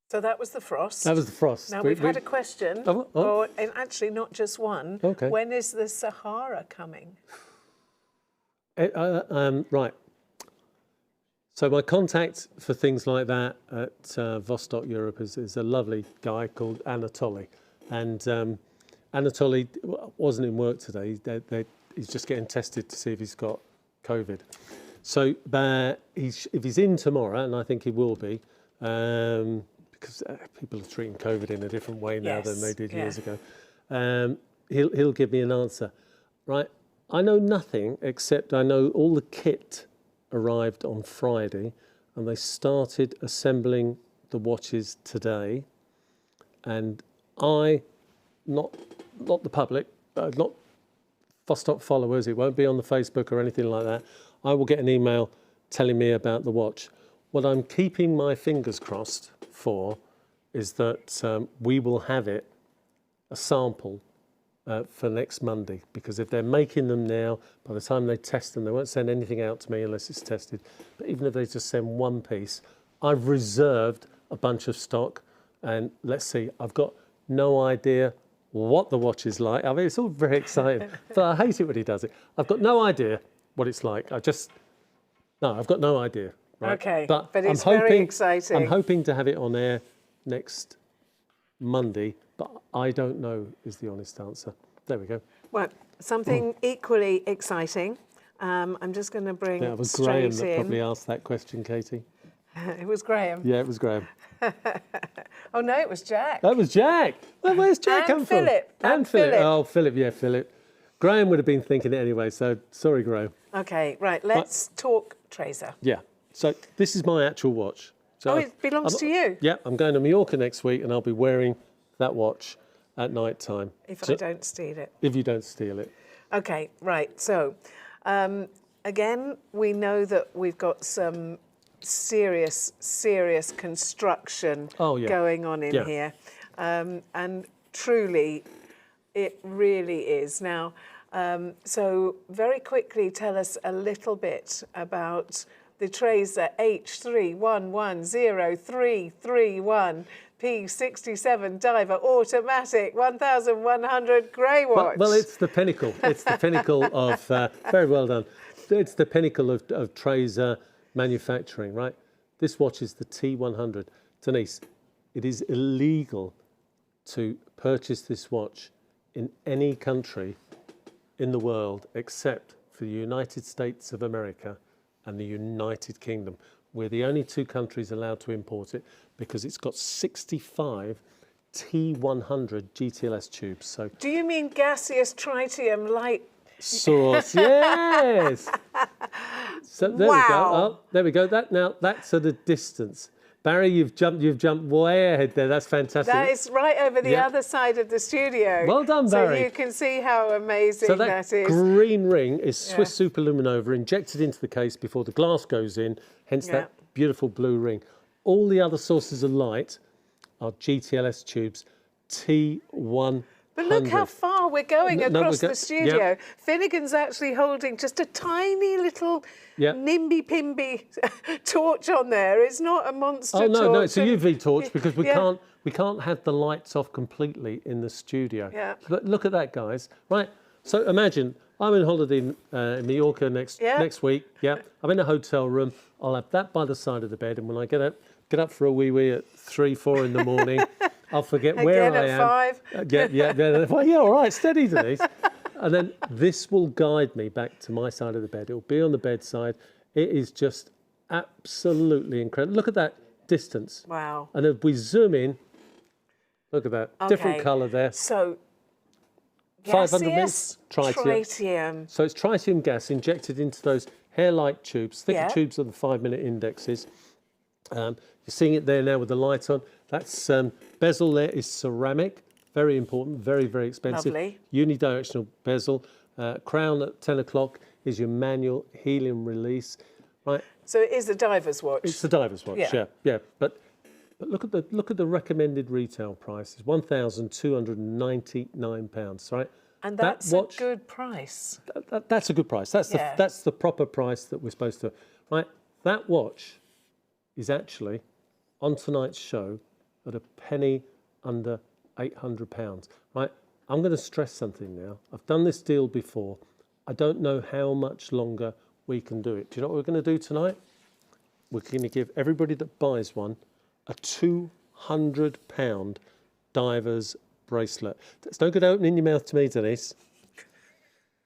So that was the frost. That was the frost. Now we've had a question, and actually not just one. Okay. When is the Sahara coming? Right. So my contact for things like that at Vostok-Europe is a lovely guy called Anatoly. And Anatoly wasn't in work today. He's just getting tested to see if he's got COVID. So if he's in tomorrow, and I think he will be, because people are treating COVID in a different way now than they did years ago, he'll give me an answer. Right? I know nothing except I know all the kit arrived on Friday and they started assembling the watches today, and not the public, not Vostok followers, it won't be on the Facebook or anything like that, I will get an email telling me about the watch. What I'm keeping my fingers crossed for is that we will have it, a sample, for next Monday, because if they're making them now, by the time they test them, they won't send anything out to me unless it's tested. But even if they just send one piece, I've reserved a bunch of stock, and let's see, I've got no idea what the watch is like. I mean, it's all very exciting, but I hate it when he does it. I've got no idea what it's like. I've got no idea. Right? Okay, but it's very exciting. I'm hoping to have it on air next Monday, but I don't know is the honest answer. There we go. Well, something equally exciting. I'm just going to bring that was Graham that probably asked that question, Katie. It was Graham. Yeah, it was Graham. Oh no, it was Jack. That was Jack. Well, where's Jack come from? And Philip. Oh, Philip. Yeah, Philip. Graham would have been thinking it anyway. So sorry, Graham. Okay, right. Let's talk Traser. Yeah. So this is my actual watch. So it belongs to you? Yeah, I'm going to Mallorca next week and I'll be wearing that watch at night time. If I don't steal it. If you don't steal it. Okay, right. So, again, we know that we've got some serious construction going on in here. And truly, it really is. Now, so very quickly tell us a little bit about the Traser H31103331 P67 diver automatic 1100 grey watch. Well, it's the pinnacle. It's the pinnacle of, very well done. It's the pinnacle of Traser manufacturing, right? This watch is the T100. Dennice, it is illegal to purchase this watch in any country in the world except for the United States of America and the United Kingdom. We're the only two countries allowed to import it because it's got 65 T100 GTLS tubes. So, do you mean gaseous tritium light source? Yes. So there we go. Oh, there we go. That's at a distance. Barry, you've jumped way ahead there. That's fantastic. That is right over the other side of the studio. Well done, Barry. So you can see how amazing that is. Green ring is Swiss Superluminova injected into the case before the glass goes in, hence that beautiful blue ring. All the other sources of light are GTLS tubes, T100. But look how far we're going across the studio. Finnegan's actually holding just a tiny little nimby-pimby torch on there. It's not a monster torch. No, it's a UV torch because we can't have the lights off completely in the studio. Yeah. But look at that, guys. Right. So imagine I'm on holiday in Mallorca next week. Yeah. I'm in a hotel room. I'll have that by the side of the bed, and when I get up for a wee at 3, 4 in the morning. I'll forget where I am. Again at 5. All right, steady, Dennice. And then this will guide me back to my side of the bed. It'll be on the bedside. It is just absolutely incredible. Look at that distance. Wow. And if we zoom in, look at that. Different colour there. So, 500 mils tritium. So it's tritium gas injected into those hair-like tubes, thicker tubes of the 5-minute indexes. You're seeing it there now with the light on. That's bezel there is ceramic, very important, very, very expensive. Lovely. Unidirectional bezel. Crown at 10 o'clock is your manual helium release. Right. So it is a diver's watch. It's a diver's watch, yeah. But look at the recommended retail price. It's £1,299, right? And that's a good price. That's a good price. That's the proper price that we're supposed to. Right. That watch is actually on tonight's show at a penny under £800, right? I'm going to stress something now. I've done this deal before. I don't know how much longer we can do it. Do you know what we're going to do tonight? We're going to give everybody that buys one a £200 diver's bracelet. It's no good opening your mouth to me, Dennice.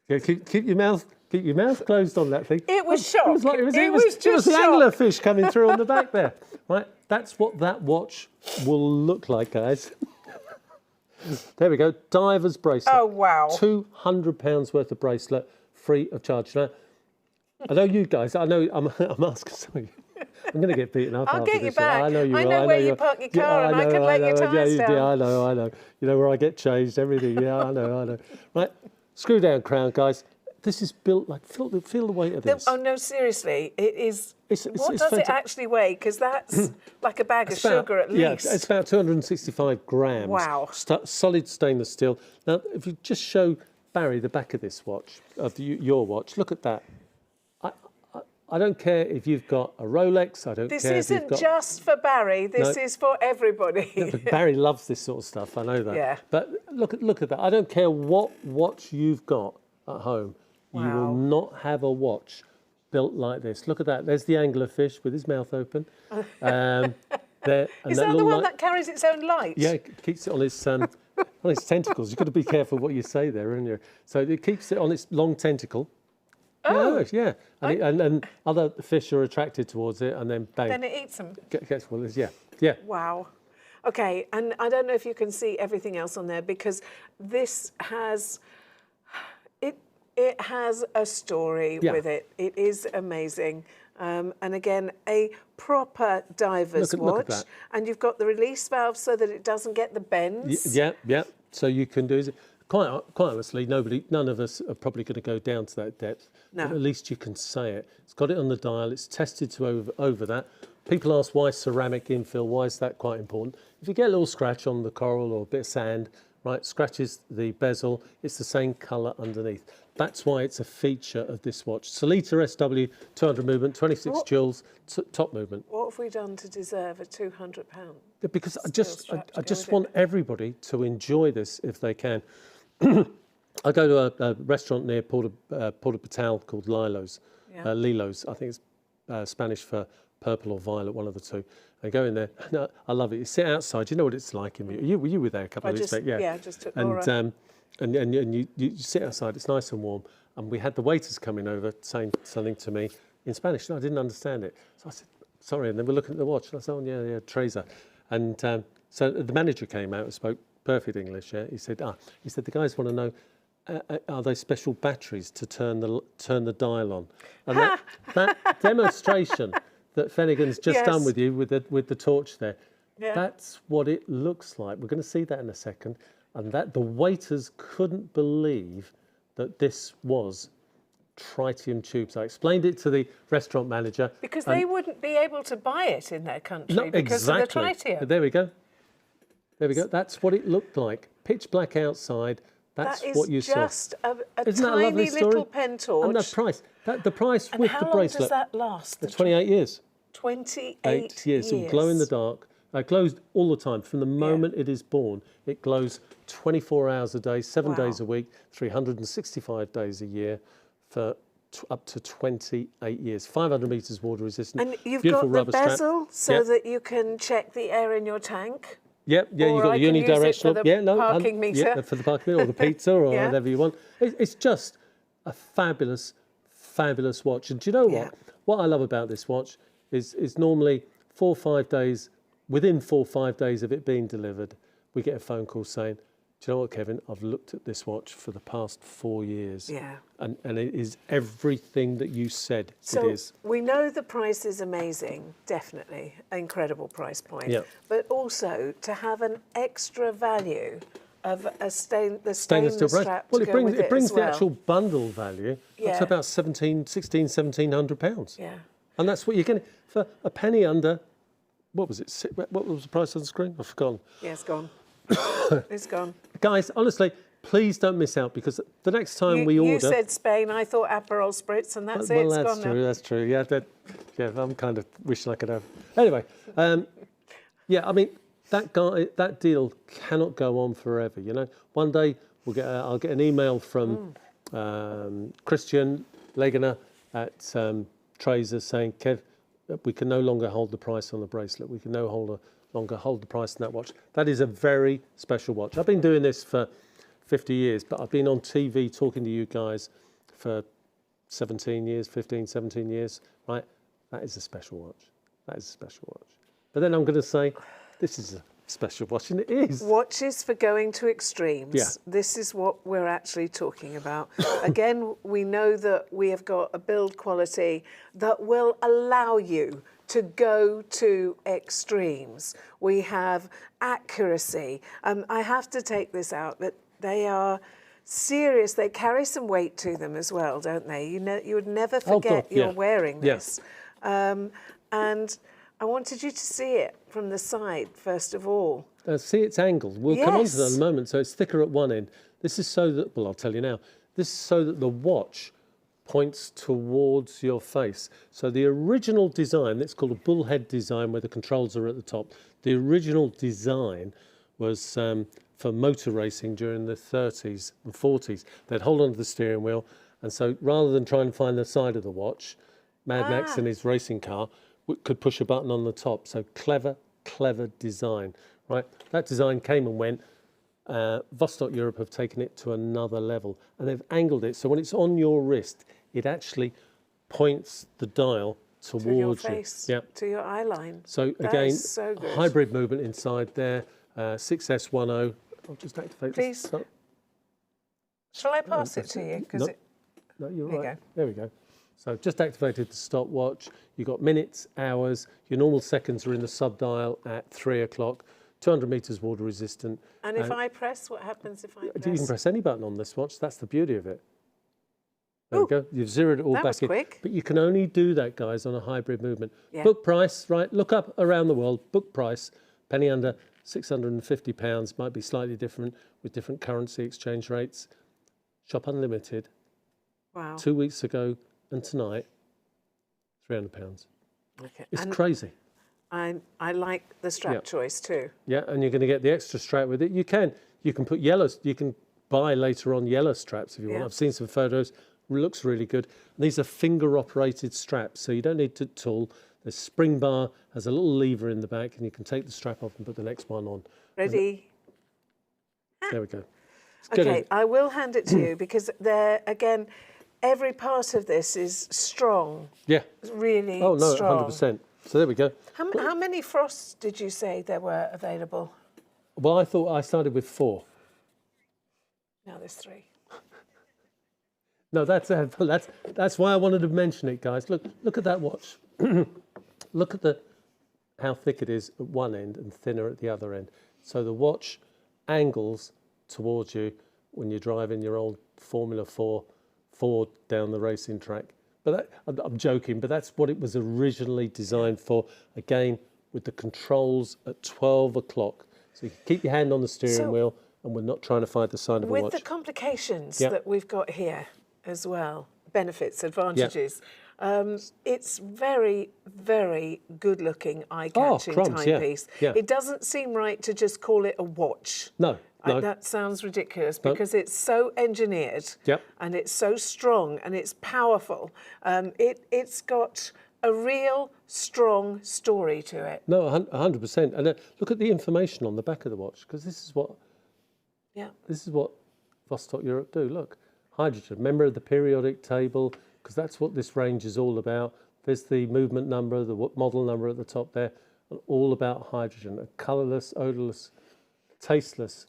Yeah, keep your mouth closed on that thing. It was shock. It was the anglerfish coming through on the back there, right? That's what that watch will look like, guys. There we go, diver's bracelet. Oh, wow. £200 worth of bracelet, free of charge. Now, I know you guys, I'm asking some of you. I'm going to get beaten up I'll after get you this. back. I know you will. I know where you park your car and I can let your tyres down. Yeah, I know. You know where I get changed, everything. Yeah, I know. Right, screw down crown, guys. This is built like, feel the weight of this. Oh, no, seriously, it is. What does it actually weigh? Because that's like a bag of sugar at least. Yeah, it's about 265 grams. Wow. Solid stainless steel. Now, if you just show Barry the back of this watch, your watch, look at that. I don't care if you've got a Rolex. I don't care if you've got... This isn't just for Barry. This is for everybody. No, but Barry loves this sort of stuff. I know that. Yeah. But look at that. I don't care what watch you've got at home. Wow. You will not have a watch built like this. Look at that. There's the anglerfish with his mouth open. Is that the one that carries its own light? Yeah, it keeps it on its tentacles. You've got to be careful what you say there, haven't you? So it keeps it on its long tentacle. Oh. Yeah. And other fish are attracted towards it, and then bang. Then it eats them. Yeah. Wow. Okay, and I don't know if you can see everything else on there because this has... It has a story with it. It is amazing. And again, a proper diver's watch. Look at that. And you've got the release valve so that it doesn't get the bends. Yeah. So you can do it. quite honestly, none of us are probably going to go down to that depth. No. But at least you can say it. It's got it on the dial. It's tested to over that. People ask why ceramic infill. Why is that quite important? If you get a little scratch on the coral or a bit of sand, right, scratches the bezel, it's the same colour underneath. That's why it's a feature of this watch. Solita SW, 200 movement, 26 joules, top movement. What have we done to deserve a £200? Because I just want everybody to enjoy this if they can. I go to a restaurant near Porta Patal called Lilo's. Lilo's, I think it's Spanish for purple or violet, one of the two. I go in there. No, I love it. You sit outside. You know what it's like. Were you there a couple of weeks back? Yeah, I just took Laura. And you sit outside. It's nice and warm. And we had the waiters coming over saying something to me in Spanish. No, I didn't understand it. So I said, sorry. And then we're looking at the watch. And I said, oh, yeah, Traser. And so the manager came out and spoke perfect English. Yeah, he said, the guys want to know, are they special batteries to turn the dial on? And that demonstration that Finnegan's just done with you with the torch there, that's what it looks like. We're going to see that in a second. And that the waiters couldn't believe that this was tritium tubes. I explained it to the restaurant manager. Because they wouldn't be able to buy it in their country because of the tritium. There we go. There we go. That's what it looked like. Pitch black outside. That's what you saw. That is just a tiny little pen torch. And the price. The price with the bracelet. And how long does that last? 28 years. 28 years. It will glow in the dark. It glows all the time. From the moment it is born, it glows 24 hours a day, 7 days a week, 365 days a year for up to 28 years. 500 metres water resistant. And you've got the bezel so that you can check the air in your tank. You've got the unidirectional. Parking meter. For the parking meter or the pizza or whatever you want. It's just a fabulous, fabulous watch. And do you know what? What I love about this watch is normally 4 or 5 days. Within 4 or 5 days of it being delivered, we get a phone call saying, do you know what, Kevin? I've looked at this watch for the past 4 years. Yeah. And it is everything that you said it is. So we know the price is amazing, definitely. Incredible price point. Yeah. But also to have an extra value of the stainless steel strap Well, to go with it brings as the well. actual bundle value up to about £1,700. Yeah. And that's what you're getting for a penny under. What was it? What was the price on the screen? I've forgotten. Yeah, it's gone. It's gone. Guys, honestly, please don't miss out because the next time we order... You said Spain, I thought Aperol Spritz, and that's it. Well, it's that's gone true. now. That's true. Yeah, I'm kind of wishing I could have. Anyway, I mean, that deal cannot go on forever. You know, one day I'll get an email from Christian Legener at Traser saying, Kev, we can no longer hold the price on the bracelet. We can no longer hold the price on that watch. That is a very special watch. I've been doing this for 50 years, but I've been on TV talking to you guys for 17 years, 15, 17 years, right? That is a special watch. That is a special watch. But then I'm going to say, this is a special watch, and it is. Watches for going to extremes. Yeah. This is what we're actually talking about. Again, we know that we have got a build quality that will allow you to go to extremes. We have accuracy. I have to take this out, but they are serious. They carry some weight to them as well, don't they? You would never forget you're wearing this. And I wanted you to see it from the side, first of all. See, it's angled. We'll come on to that in a moment. So it's thicker at one end. This is so that, well, I'll tell you now, this is so that the watch points towards your face. So the original design, it's called a bullhead design where the controls are at the top. The original design was for motor racing during the 30s and 40s. They'd hold onto the steering wheel. And so rather than trying to find the side of the watch, Mad Max in his racing car could push a button on the top. So clever design, right? That design came and went. Vostok-Europe have taken it to another level and they've angled it. So when it's on your wrist, it actually points the dial towards to your face, you. to your eye line. So that again, is so good. Hybrid movement inside there, 6S10. I'll just activate Please. this. Shall I pass it to you? No, you're there right. You go. There we go. So just activated the stopwatch. You've got minutes, hours. Your normal seconds are in the sub-dial at 3 o'clock. 200 metres water resistant. And if I press, what happens if I press? You can press any button on this watch. That's the beauty of it. There we go. You've zeroed it all that back was in. quick. But you can only do that, guys, on a hybrid movement. Yeah. Book price, right? Look up around the world. Book price, penny under £650. Might be slightly different with different currency exchange rates. Shop Unlimited. Wow. 2 weeks ago and tonight, £300. Okay. It's And crazy. I like the strap choice too. Yeah, and you're going to get the extra strap with it. You can put yellows. You can buy later on yellow straps if you want. Yeah. I've seen some photos. Looks really good. These are finger-operated straps, so you don't need to tool. The spring bar has a little lever in the back, and you can take the strap off and put the next one on. Ready? There we go. Okay, I will hand it to you because there again, every part of this is strong. Yeah. Really strong. Oh no, 100%. So there we go. How many frosts did you say there were available? Well, I thought I started with 4. Now there's 3. No, that's why I wanted to mention it, guys. Look at that watch. Look at how thick it is at one end and thinner at the other end. So the watch angles towards you when you're driving your old Formula 4 Ford down the racing track. But I'm joking, but that's what it was originally designed for. Again, with the controls at 12 o'clock. So you can keep your hand on the steering wheel and we're not trying to find the sign of a watch. With the complications that we've got here as well, benefits, advantages, it's very, very good-looking, eye-catching timepiece. Yeah. It doesn't seem right to just call it a watch. No. That sounds ridiculous because it's so engineered and it's so strong and it's powerful. It's got a real strong story to it. No, 100%. And look at the information on the back of the watch, because this is what Vostok-Europe do. Look, hydrogen, member of the periodic table, because that's what this range is all about. There's the movement number, the model number at the top there, and all about hydrogen. A colourless, odourless, tasteless.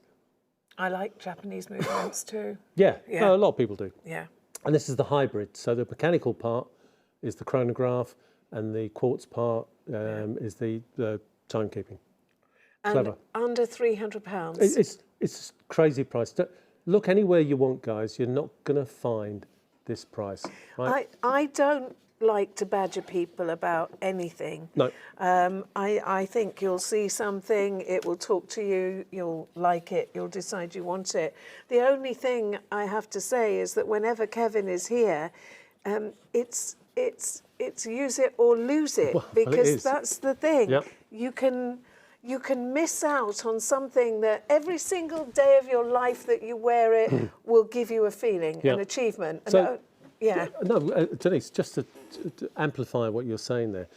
I like Japanese movements too. Yeah, no, a lot of people do. Yeah. And this is the hybrid. So the mechanical part is the chronograph, and the quartz part is the timekeeping. Clever. Under £300. It's a crazy price. Look anywhere you want, guys. You're not going to find this price. Right? I don't like to badger people about anything. No. I think you'll see something, it will talk to you, you'll like it, you'll decide you want it. The only thing I have to say is that whenever Kevin is here, it's use it or lose it, because that's the thing. Yep. You can miss out on something that every single day of your life that you wear it will give you a feeling, an achievement. So, No, Dennice, just to amplify what you're saying there,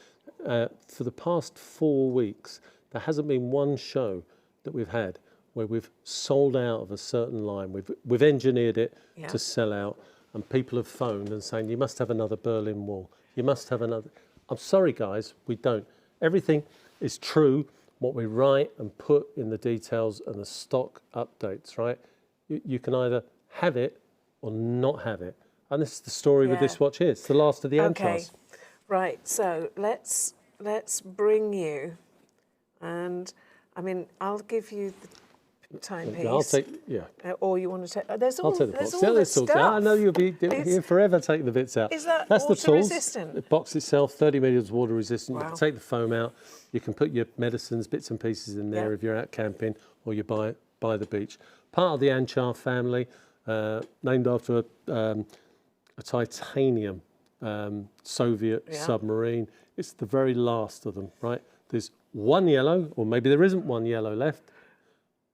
for the past 4 weeks, there hasn't been one show that we've had where we've sold out of a certain line. We've engineered it to sell out, and people have phoned and saying, you must have another Berlin Wall. You must have another. I'm sorry, guys, we don't. Everything is true, what we write and put in the details and the stock updates, right? You can either have it or not have it. And this is the story with this watch here. It's the last of the Anchars. Okay, right. So let's bring you, and I mean, I'll give you the timepiece. I'll take, or you want to take? There's all. I'll take the box. There's all the stuff. I know you'll be here forever taking the bits out. Is that That's water the tools. resistant? The box itself, 30 metres water resistant. Wow. You can take the foam out. You can put your medicines, bits and pieces in there if you're out camping or you're by the beach. Part of the Anchar family, named after a titanium Soviet submarine. It's the very last of them, right? There's one yellow, or maybe there isn't one yellow left.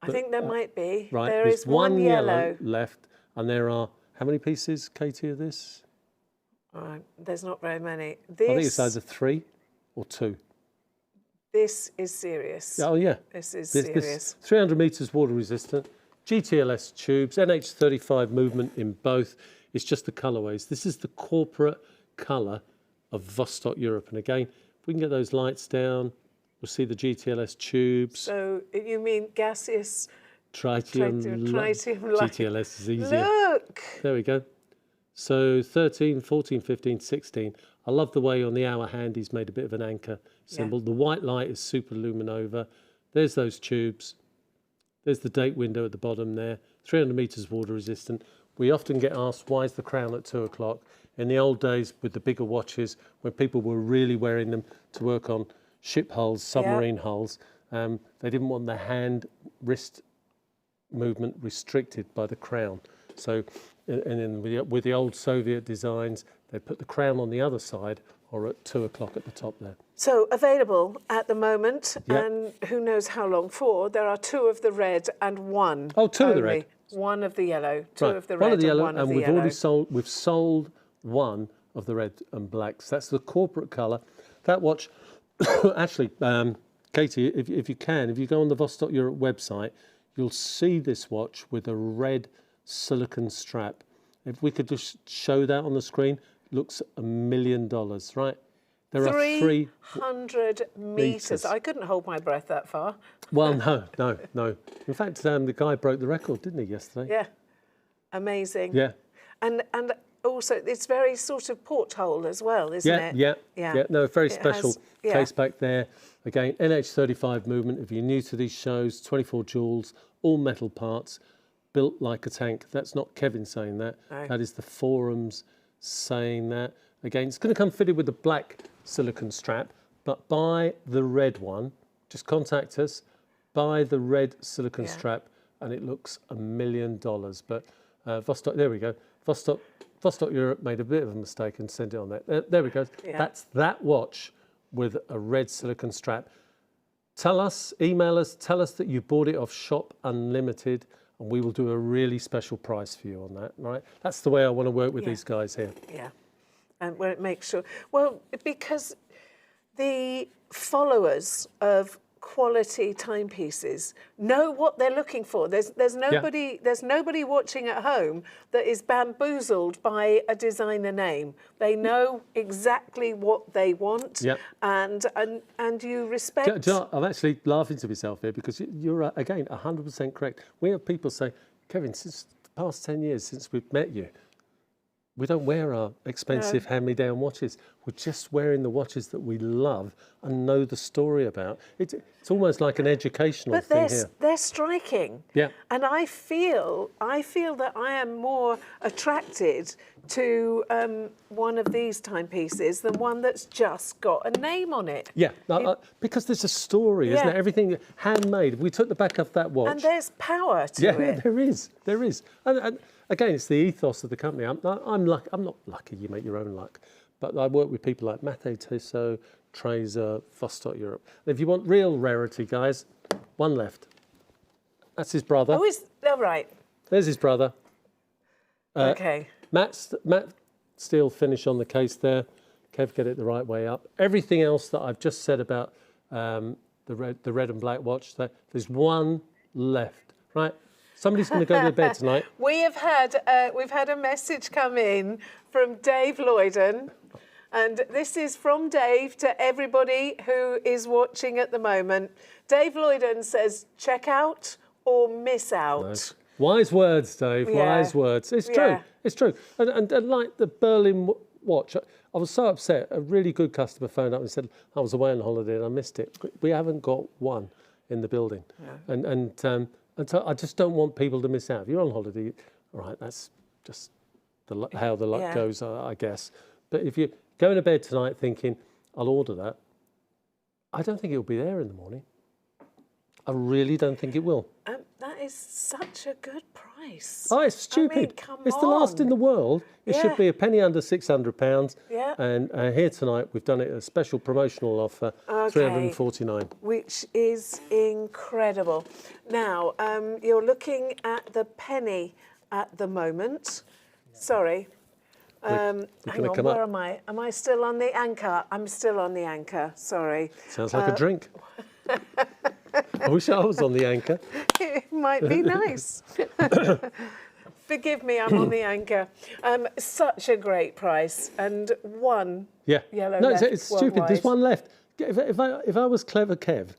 I think there might be. Right, There there's is one yellow left, and there are, how many pieces, Katie, of this? There's not very many. I think it's either 3 or 2. This is serious. Oh, yeah. This is serious. 300 metres water resistant, GTLS tubes, NH35 movement in both. It's just the colourways. This is the corporate colour of Vostok-Europe. And again, if we can get those lights down, we'll see the GTLS tubes. So you mean gaseous Tritium light. GTLS is easier. Look! There we go. So 13, 14, 15, 16. I love the way on the hour hand he's made a bit of an anchor symbol. The white light is super luminova. There's those tubes. There's the date window at the bottom there. 300 metres water resistant. We often get asked, why is the crown at 2 o'clock? In the old days with the bigger watches, when people were really wearing them to work on ship hulls, submarine hulls, they didn't want the hand wrist movement restricted by the crown. So, and then with the old Soviet designs, they put the crown on the other side or at 2 o'clock at the top there. So available at the moment, and who knows how long for. There are 2 of the red and 1. Oh, 2 of the red. 1 of the yellow, 2 of the red one of the yellow, and 1 of the we've yellow. already sold. We've sold 1 of the red and blacks. That's the corporate colour. That watch, actually, Katie, if you go on the Vostok-Europe website, you'll see this watch with a red silicon strap. If we could just show that on the screen, looks $1 million, right? There are 300 metres. I couldn't hold my breath that far. Well, no. In fact, the guy broke the record, didn't he, yesterday? Yeah, amazing. Yeah. And also, it's very sort of porthole as well, isn't it? Yeah. No, very special case back there. Again, NH35 movement. If you're new to these shows, 24 jewels, all metal parts, built like a tank. That's not Kevin saying that. No. That is the forums saying that. Again, it's going to come fitted with a black silicon strap, but buy the red one. Just contact us, buy the red silicon strap, and it looks $1 million. But Vostok, there we go. Vostok-Europe made a bit of a mistake and sent it on there. There we go. Yeah. That's that watch with a red silicon strap. Email us, tell us that you bought it off Shop Unlimited, and we will do a really special price for you on that, right? That's the way I want to work with these guys here. Yeah, and we'll make sure. Well, because the followers of quality timepieces know what they're looking for. There's nobody watching at home that is bamboozled by a designer name. They know exactly what they want, and you respect. I'm actually laughing to myself here because you're again 100% correct. We have people say, Kevin, since the past 10 years since we've met you, we don't wear our expensive hand-me-down watches. We're just wearing the watches that we love and know the story about. It's almost like an educational thing here. But they're striking. Yeah. And I feel that I am more attracted to one of these timepieces than one that's just got a name on it. Yeah, because there's a story, isn't it? Everything handmade. We took the back of that watch. And there's power to it. Yeah, there is. And again, it's the ethos of the company. I'm not lucky. You make your own luck, but I work with people like Mathey Tissot, Traser, Vostok-Europe. If you want real rarity, guys, 1 left. That's his brother. Oh, is that right? There's his brother. Okay. Matt steel finish on the case there. Kev, get it the right way up. Everything else that I've just said about the red and black watch, there's 1 left, right? Somebody's going to go to bed tonight. We've had a message come in from Dave Lloyden, and this is from Dave to everybody who is watching at the moment. Dave Lloyden says, check out or miss out. Nice. Wise words, Dave, wise words. It's true, it's true. And like the Berlin watch, I was so upset. A really good customer phoned up and said, I was away on holiday and I missed it. We haven't got one in the building. Yeah. And so I just don't want people to miss out. If you're on holiday, all right, that's just how the luck goes, I guess. But if you're going to bed tonight thinking, I'll order that, I don't think it'll be there in the morning. I really don't think it will. That is such a good price. Oh, it's stupid. I mean, come it's on. The last in the world. It should be a penny under £600. Yeah. And here tonight, we've done it a special promotional offer, $349. Which is incredible. Now, you're looking at the penny at the moment. Sorry. Hang on, where am I? Am I still on the anchor? I'm still on the anchor, sorry. Sounds like a drink. I wish I was on the anchor. It might be nice. Forgive me, I'm on the anchor. Such a great price, and 1 yellow left. It's stupid. There's 1 left. If I was clever Kev,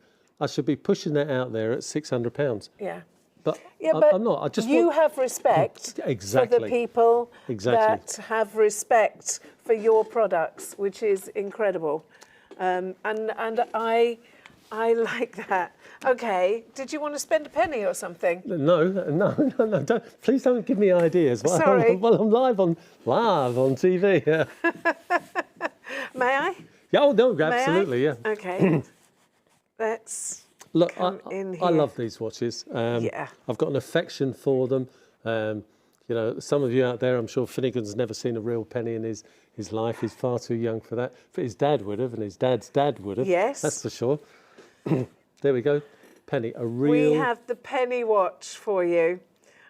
I should be pushing that out there at £600. Yeah. But, I'm not. I just have respect for the people that have respect for your products, which is incredible. And I like that. Okay, did you want to spend a penny or something? No, don't, please don't give me ideas while, Sorry. while I'm live on TV. Yeah. May I? Yeah, oh, no, May absolutely, I? yeah. Okay. Let's Look, come in here. I love these watches. Yeah. I've got an affection for them. You know, some of you out there, I'm sure Finnegan's never seen a real penny in his life. He's far too young for that. But his dad would have, and his dad's dad would have. Yes. That's for sure. There we go. Penny, a real... We have the penny watch for you.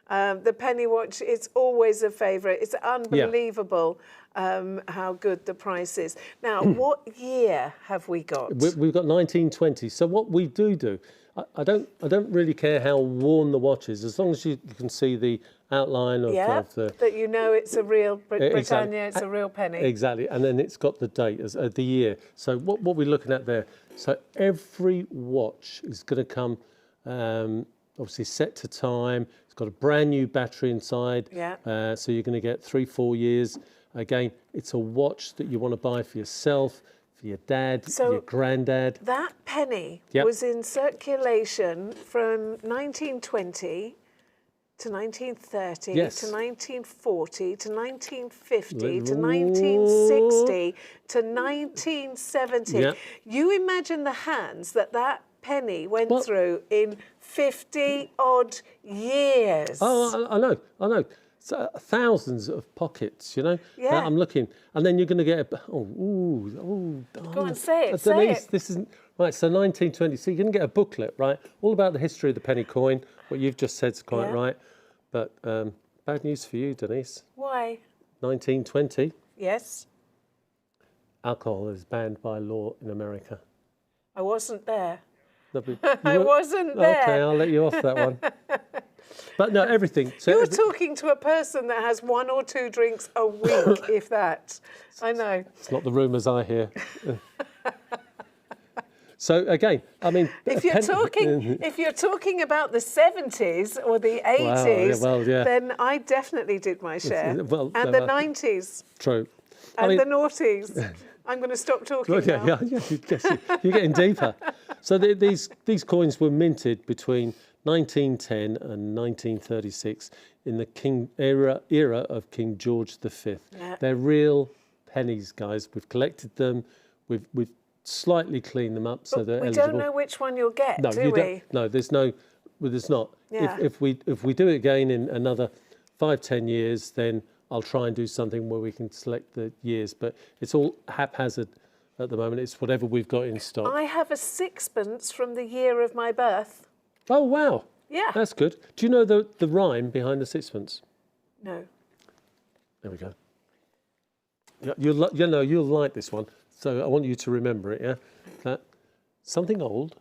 The penny watch, it's always a favourite. It's unbelievable how good the price is. Now, what year have we got? We've got 1920. So what we do, I don't really care how worn the watch is, as long as you can see the outline of the... that you know it's a real Britannia, exactly. it's a real penny. Exactly, and then it's got the date, as the year. So what we're looking at there, so every watch is going to come obviously set to time. It's got a brand new battery inside, so you're going to get 3-4 years. Again, it's a watch that you want to buy for yourself, for your dad, your granddad. That penny was in circulation from 1920 to 1930 to 1940 to 1950 to 1960 to 1970. Yep. You imagine the hands that penny went through in 50-odd years. Oh, I know. So, thousands of pockets, you know. Yeah. I'm looking, and then you're going to get Go on, say it. Dennice, this isn't right. So 1920. So you're going to get a booklet, right, all about the history of the penny coin. What you've just said is quite right. But bad news for you, Dennice. Why? 1920. Yes. Alcohol is banned by law in America. I wasn't there. I wasn't there. Okay, I'll let you off that one. But no, everything. So you're talking to a person that has 1 or 2 drinks a week, if that. I know. It's not the rumours I hear. So again, I mean, if you're talking about the 70s or the 80s, then I definitely did my share. And the 90s. True. And the noughties. I'm going to stop talking now. You're getting deeper. So these coins were minted between 1910 and 1936 in the era of King George V. Yeah. They're real pennies, guys. We've collected them. We've slightly cleaned them up so they're eligible. We don't know which one you'll get, do we? No, there's not. Yeah. If we do it again in another 5-10 years, then I'll try and do something where we can select the years. But it's all haphazard at the moment. It's whatever we've got in stock. I have a 6pence from the year of my birth. Oh, wow. Yeah. That's good. Do you know the rhyme behind the 6pence? No. There we go. You'll like this one. So I want you to remember it, yeah? Something old,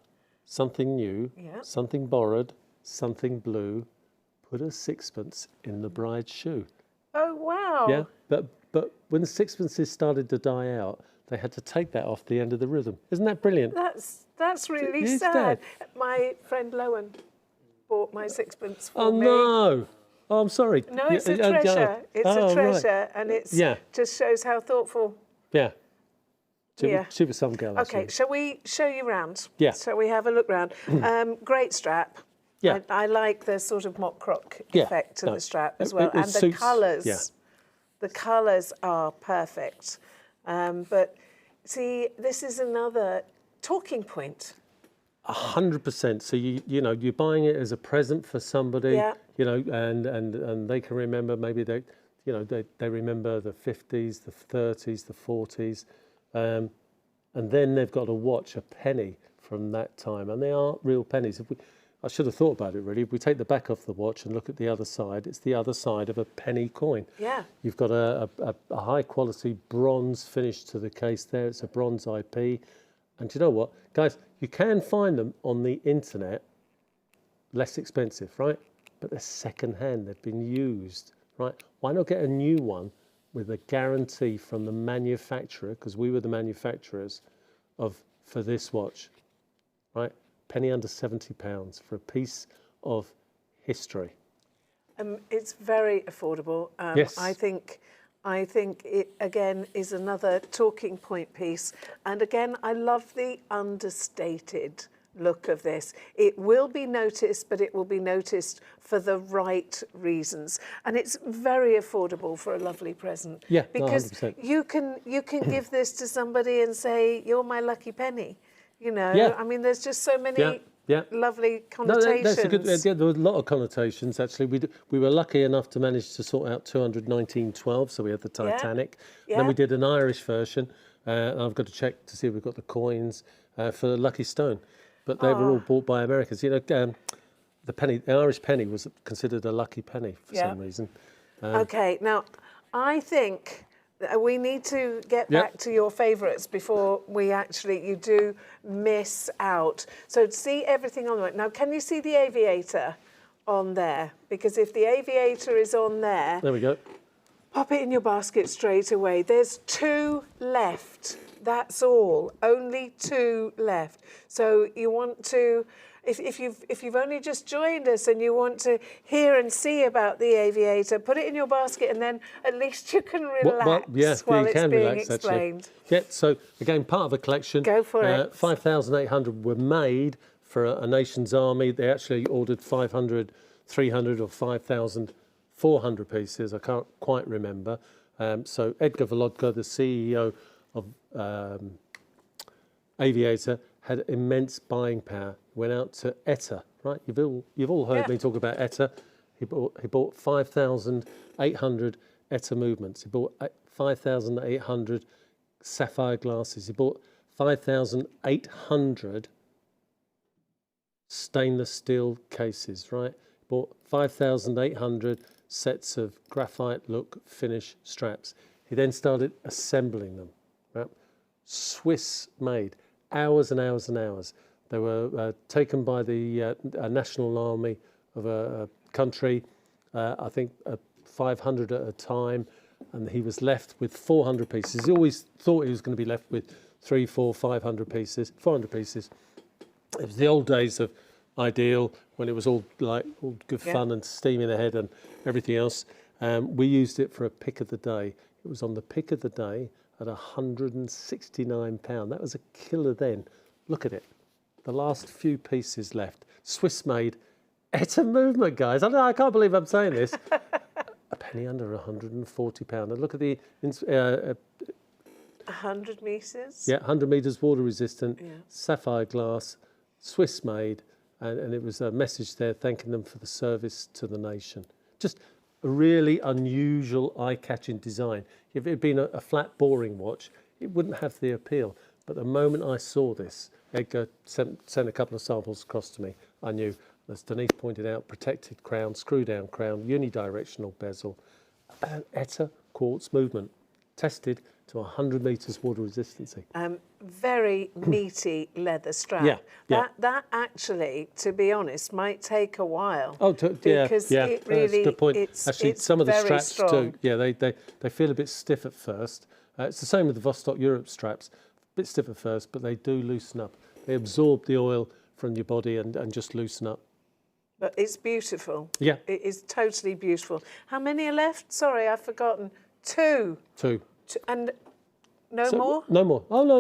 something new, something borrowed, something blue, put a 6pence in the bride's shoe. Oh, wow. Yeah, but when the 6pences started to die out, they had to take that off the end of the rhythm. Isn't that brilliant? That's really sad. My friend Lowen bought my 6pence for me. Oh, no. Oh, I'm sorry. No, it's a treasure. It's a treasure, and it just shows how thoughtful. Yeah. She was some girl. Okay, shall we show you round? Yeah. Shall we have a look round? Great strap. Yeah. I like the sort of mock croc effect to the strap as well. And suits, the colours. The colours are perfect. But see, this is another talking point. 100%. So you're buying it as a present for somebody, and they can remember, maybe they remember the 50s, the 30s, the 40s, and then they've got to watch a penny from that time, and they are real pennies. I should have thought about it really. If we take the back off the watch and look at the other side, it's the other side of a penny coin. Yeah. You've got a high quality bronze finish to the case there. It's a bronze IP. And do you know what? Guys, you can find them on the internet, less expensive, right? But they're second hand, they've been used, right? Why not get a new one with a guarantee from the manufacturer, because we were the manufacturers for this watch, right? Penny under £70 for a piece of history. It's very affordable. Yes. I think I think it, again, is another talking point piece. And again, I love the understated look of this. It will be noticed, but it will be noticed for the right reasons. And it's very affordable for a lovely present. Yeah, because 100%. you can give this to somebody and say, you're my lucky penny. You know, Yeah. I mean, there's just so many Yeah. lovely connotations. No, that's a good. Yeah, there was a lot of connotations actually. We were lucky enough to manage to sort out 21912, so we had the Titanic. Yeah. Then we did an Irish version. And I've got to check to see if we've got the coins for the Lucky Stone, but they were all bought by Americans. You know, the Irish penny was considered a lucky penny for some reason. Okay, now I think we need to get back to your favourites before you do miss out. So see everything on the right. Now, can you see the aviator on there? Because if the aviator is on there, There we go. pop it in your basket straight away. There's 2 left. That's all. Only 2 left. So you want to, if you've only just joined us and you want to hear and see about the aviator, put it in your basket, and then at least you can relax while it's being explained. Actually. Yeah. So again, part of a collection. Go for it. 5,800 were made for a nation's army. They actually ordered 500, 300, or 5,400 pieces. I can't quite remember. So Edgar Volodka, the CEO of Aviator, had immense buying power. Went out to ETA, right? You've all heard me talk about ETA. He bought 5,800 ETA movements. He bought 5,800 sapphire glasses. He bought 5,800 stainless steel cases, right? He bought 5,800 sets of graphite look finish straps. He then started assembling them, right? Swiss made, hours and hours and hours. They were taken by the National Army of a country, I think 500 at a time, and he was left with 400 pieces. He always thought he was going to be left with 300, 400, 500 pieces, 400 pieces. It was the old days of Ideal, when it was all good fun and steaming ahead and everything else. We used it for a pick of the day. It was on the pick of the day at £169. That was a killer then. Look at it. The last few pieces left. Swiss made. ETA movement, guys. I can't believe I'm saying this. A penny under £140. And look at the 100 metres? Yeah, 100 metres water resistant, sapphire glass, Swiss made, and it was a message there thanking them for the service to the nation. Just a really unusual, eye-catching design. If it had been a flat, boring watch, it wouldn't have the appeal. But the moment I saw this, Edgar sent a couple of samples across to me. I knew, as Dennice pointed out, protected crown, screw-down crown, unidirectional bezel, and ETA quartz movement, tested to 100 metres water resistancy. Very meaty leather strap. That actually, to be honest, might take a while. Because it really, that's a good point. Actually, it's some of the straps strong. too. Yeah, they feel a bit stiff at first. It's the same with the Vostok-Europe straps. A bit stiff at first, but they do loosen up. They absorb the oil from your body and just loosen up. But it's beautiful. Yeah. It is totally beautiful. How many are left? Sorry, I've forgotten. 2. 2. And no more? No more. Oh, no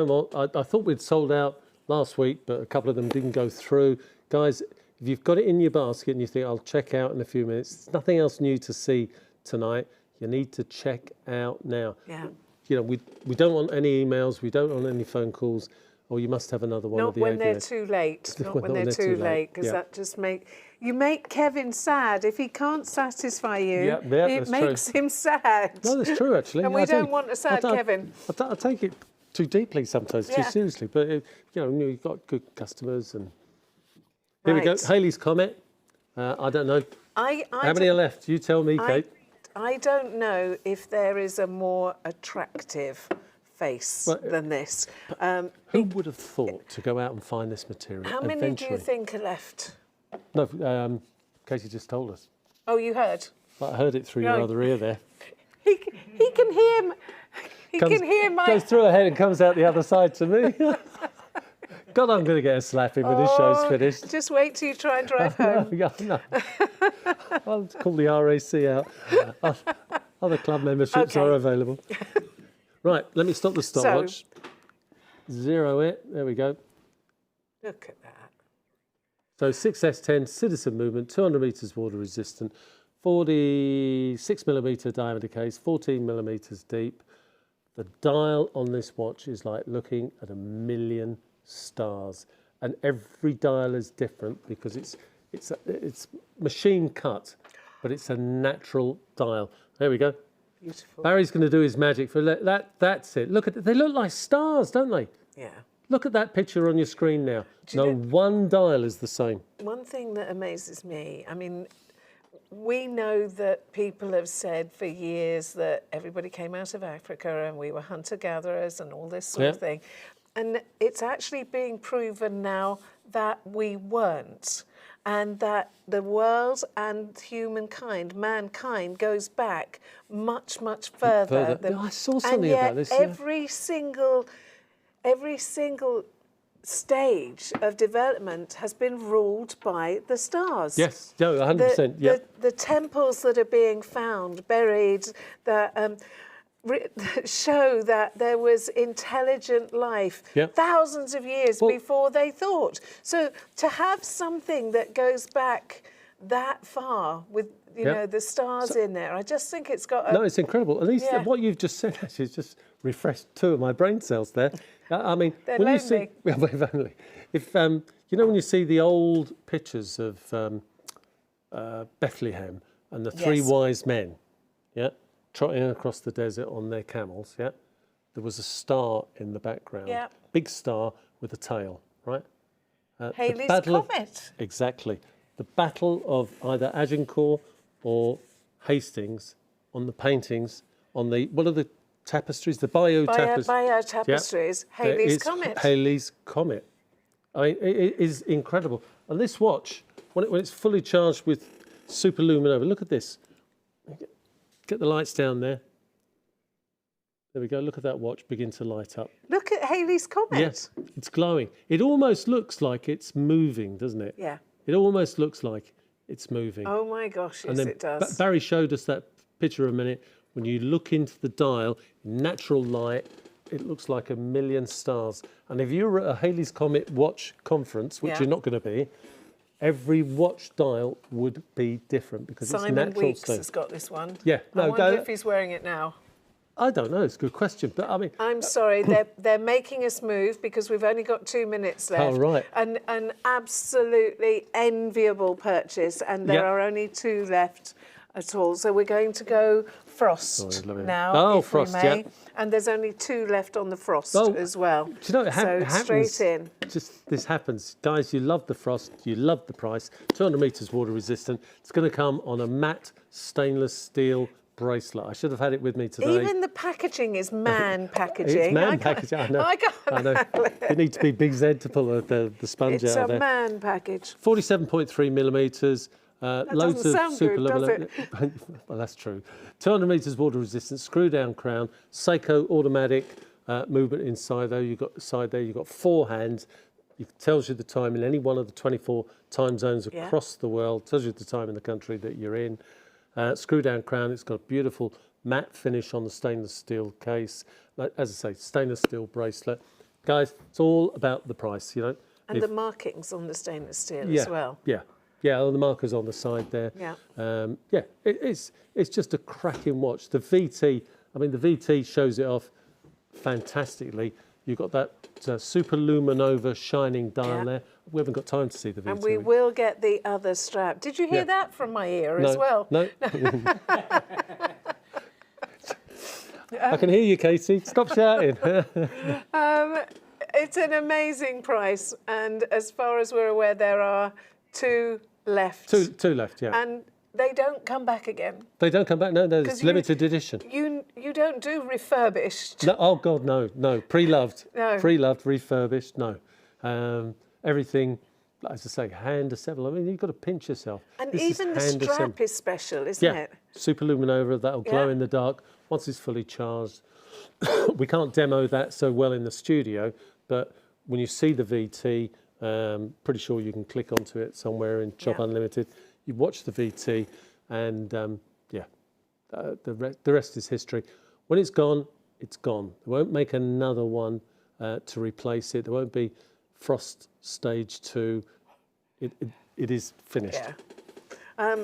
more. I thought we'd sold out last week, but a couple of them didn't go through. Guys, if you've got it in your basket and you think, I'll check out in a few minutes, there's nothing else new to see tonight. You need to check out now. Yeah. You know, we don't want any emails, we don't want any phone calls, or you must have another one of the Not when they're aviators. too late. Not when they're too late, because that just you make Kevin sad. If he can't satisfy you, it makes him sad. No, that's true, actually. And we don't want a sad Kevin. I take it too deeply sometimes, too seriously. But, you've got good customers. And here we go. Hayley's comment. I don't know. How many are left? You tell me, Kate. I don't know if there is a more attractive face than this. Who would have thought to go out and find this material? How many do you think are left? No, Katie just told us. Oh, you heard? I heard it through your other ear there. He can hear. He can hear my. Goes through her head and comes out the other side to me. God, I'm going to get a slapping when this show's finished. Just wait till you try and drive home. No. I'll call the RAC out. Other club memberships are available. Right, let me stop the stopwatch. Zero it. There we go. Look at that. So 6S10 Citizen movement, 200 metres water resistant, 46mm diameter case, 14mm deep. The dial on this watch is like looking at 1,000,000 stars, and every dial is different because it's machine cut, but it's a natural dial. There we go. Beautiful. Barry's going to do his magic for that. That's it. Look at it. They look like stars, don't they? Yeah. Look at that picture on your screen now. No one dial is the same. One thing that amazes me, I mean, we know that people have said for years that everybody came out of Africa and we were hunter-gatherers and all this sort of thing. And it's actually being proven now that we weren't. And that the world and humankind, mankind, goes back much, much further. I saw something about this. Every single stage of development has been ruled by the stars. Yes, no, 100%. The temples that are being found, buried, that show that there was intelligent life thousands of years before they thought. So to have something that goes back that far with know the stars in there, I just think it's got. No, it's incredible. At least what you've just said actually has just refreshed 2 of my brain cells there. I mean, they're when lonely. you see, if you know when you see the old pictures of Bethlehem and the 3 wise men, trotting across the desert on their camels, there was a star in the background, big star with a tail, right? Halley's Comet. Exactly. The Battle of either Agincourt or Hastings on the paintings, on the, what are the tapestries? The Bayeux tapestries, Halley's Comet. Halley's Comet. I mean, it is incredible. And this watch, when it's fully charged with superluminova, look at this. Get the lights down there. There we go. Look at that watch begin to light up. Look at Halley's Comet. Yes, it's glowing. It almost looks like it's moving, doesn't it? Yeah. It almost looks like it's moving. Oh my gosh, yes, it does. Barry showed us that picture a minute. When you look into the dial, in natural light, it looks like 1,000,000 stars. And if you were at a Halley's Comet watch conference, which you're not going to be, every watch dial would be different because it's natural. Simon Weeks has got this one. Yeah. I wonder if he's wearing it now. I don't know. It's a good question, but I mean, I'm sorry, they're making us move because we've only got 2 minutes left. Oh, right. An absolutely enviable purchase, and there are only 2 left at all. So we're going to go Frost now. Oh, if Frost, we may. And there's only 2 left on the Frost as well. Do you know it happens? Straight in. This happens, guys. You love the Frost. You love the price. 200 meters water resistant. It's going to come on a matte stainless steel bracelet. I should have had it with me today. Even the packaging is man packaging. It's man packaging. I know. You need to be Big Z to pull the sponge out of there. It's a man package. 47.3 millimeters. Loads of super good, well, that's true. 200 meters water resistant, screw down crown, Seiko automatic movement inside there. You've got 4 hands. It tells you the time in any one of the 24 time zones across the world. Tells you the time in the country that you're in. Screw down crown. It's got a beautiful matte finish on the stainless steel case. As I say, stainless steel bracelet. Guys, it's all about the price, you know. And the markings on the stainless steel as well. Yeah, the markers on the side there. Yeah. It's just a cracking watch. The VT, I mean, the VT shows it off fantastically. You've got that super luminova shining dial there. We haven't got time to see the VT. And we will get the other strap. Did you hear that from my ear as well? No. I can hear you, Katie. Stop shouting. It's an amazing price. And as far as we're aware, there are 2 left. Two left, yeah. And they don't come back again. They don't come back. No, it's limited edition. You don't do refurbished. No, oh God, no. Pre-loved. No. Pre-loved, refurbished. No. Everything, as I say, hand assembled. I mean, you've got to pinch yourself. And even the strap is special, isn't it? Super luminova, that'll glow in the dark once it's fully charged. We can't demo that so well in the studio, but when you see the VT, pretty sure you can click onto it somewhere in Chop Unlimited. You watch the VT, and the rest is history. When it's gone, it's gone. They won't make another one to replace it. There won't be Frost Stage 2. It is finished. Yeah.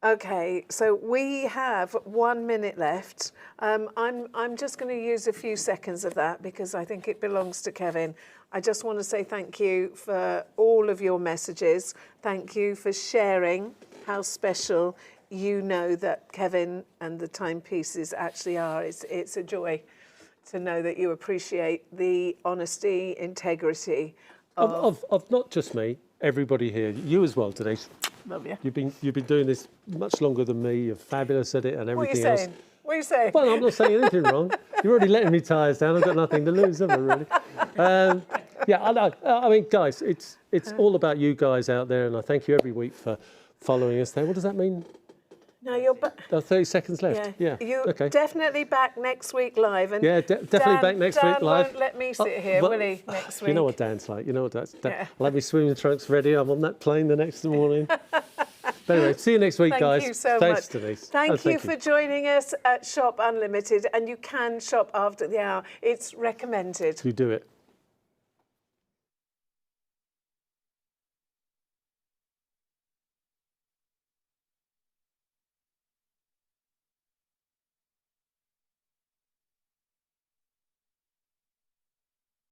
Okay, so we have 1 minute left. I'm just going to use a few seconds of that because I think it belongs to Kevin. I just want to say thank you for all of your messages. Thank you for sharing how special you know that Kevin and the timepieces actually are. It's a joy to know that you appreciate the honesty, integrity of not just me, everybody here. You as well, Dennice. Love you. You've been doing this much longer than me. You're fabulous at it and everything else. What are you saying? Well, I'm not saying anything wrong. You're already letting me tyres down. I've got nothing to lose, have I, really? Yeah, I know. I mean, guys, it's all about you guys out there, and I thank you every week for following us there. What does that mean? No, you're back. 30 seconds left. Yeah. You're okay. definitely back next week live. And yeah, definitely back next week live. Dan won't let me sit here, will he, next week? You know what Dan's like. You know what Dan's like. I'll have my swimming trunks ready. I'm on that plane the next morning. But anyway, see you next week, guys. Thank you so Thanks, much. Dennice. Thank you for joining us at Shop Unlimited. And you can shop after the hour. It's recommended. You do it.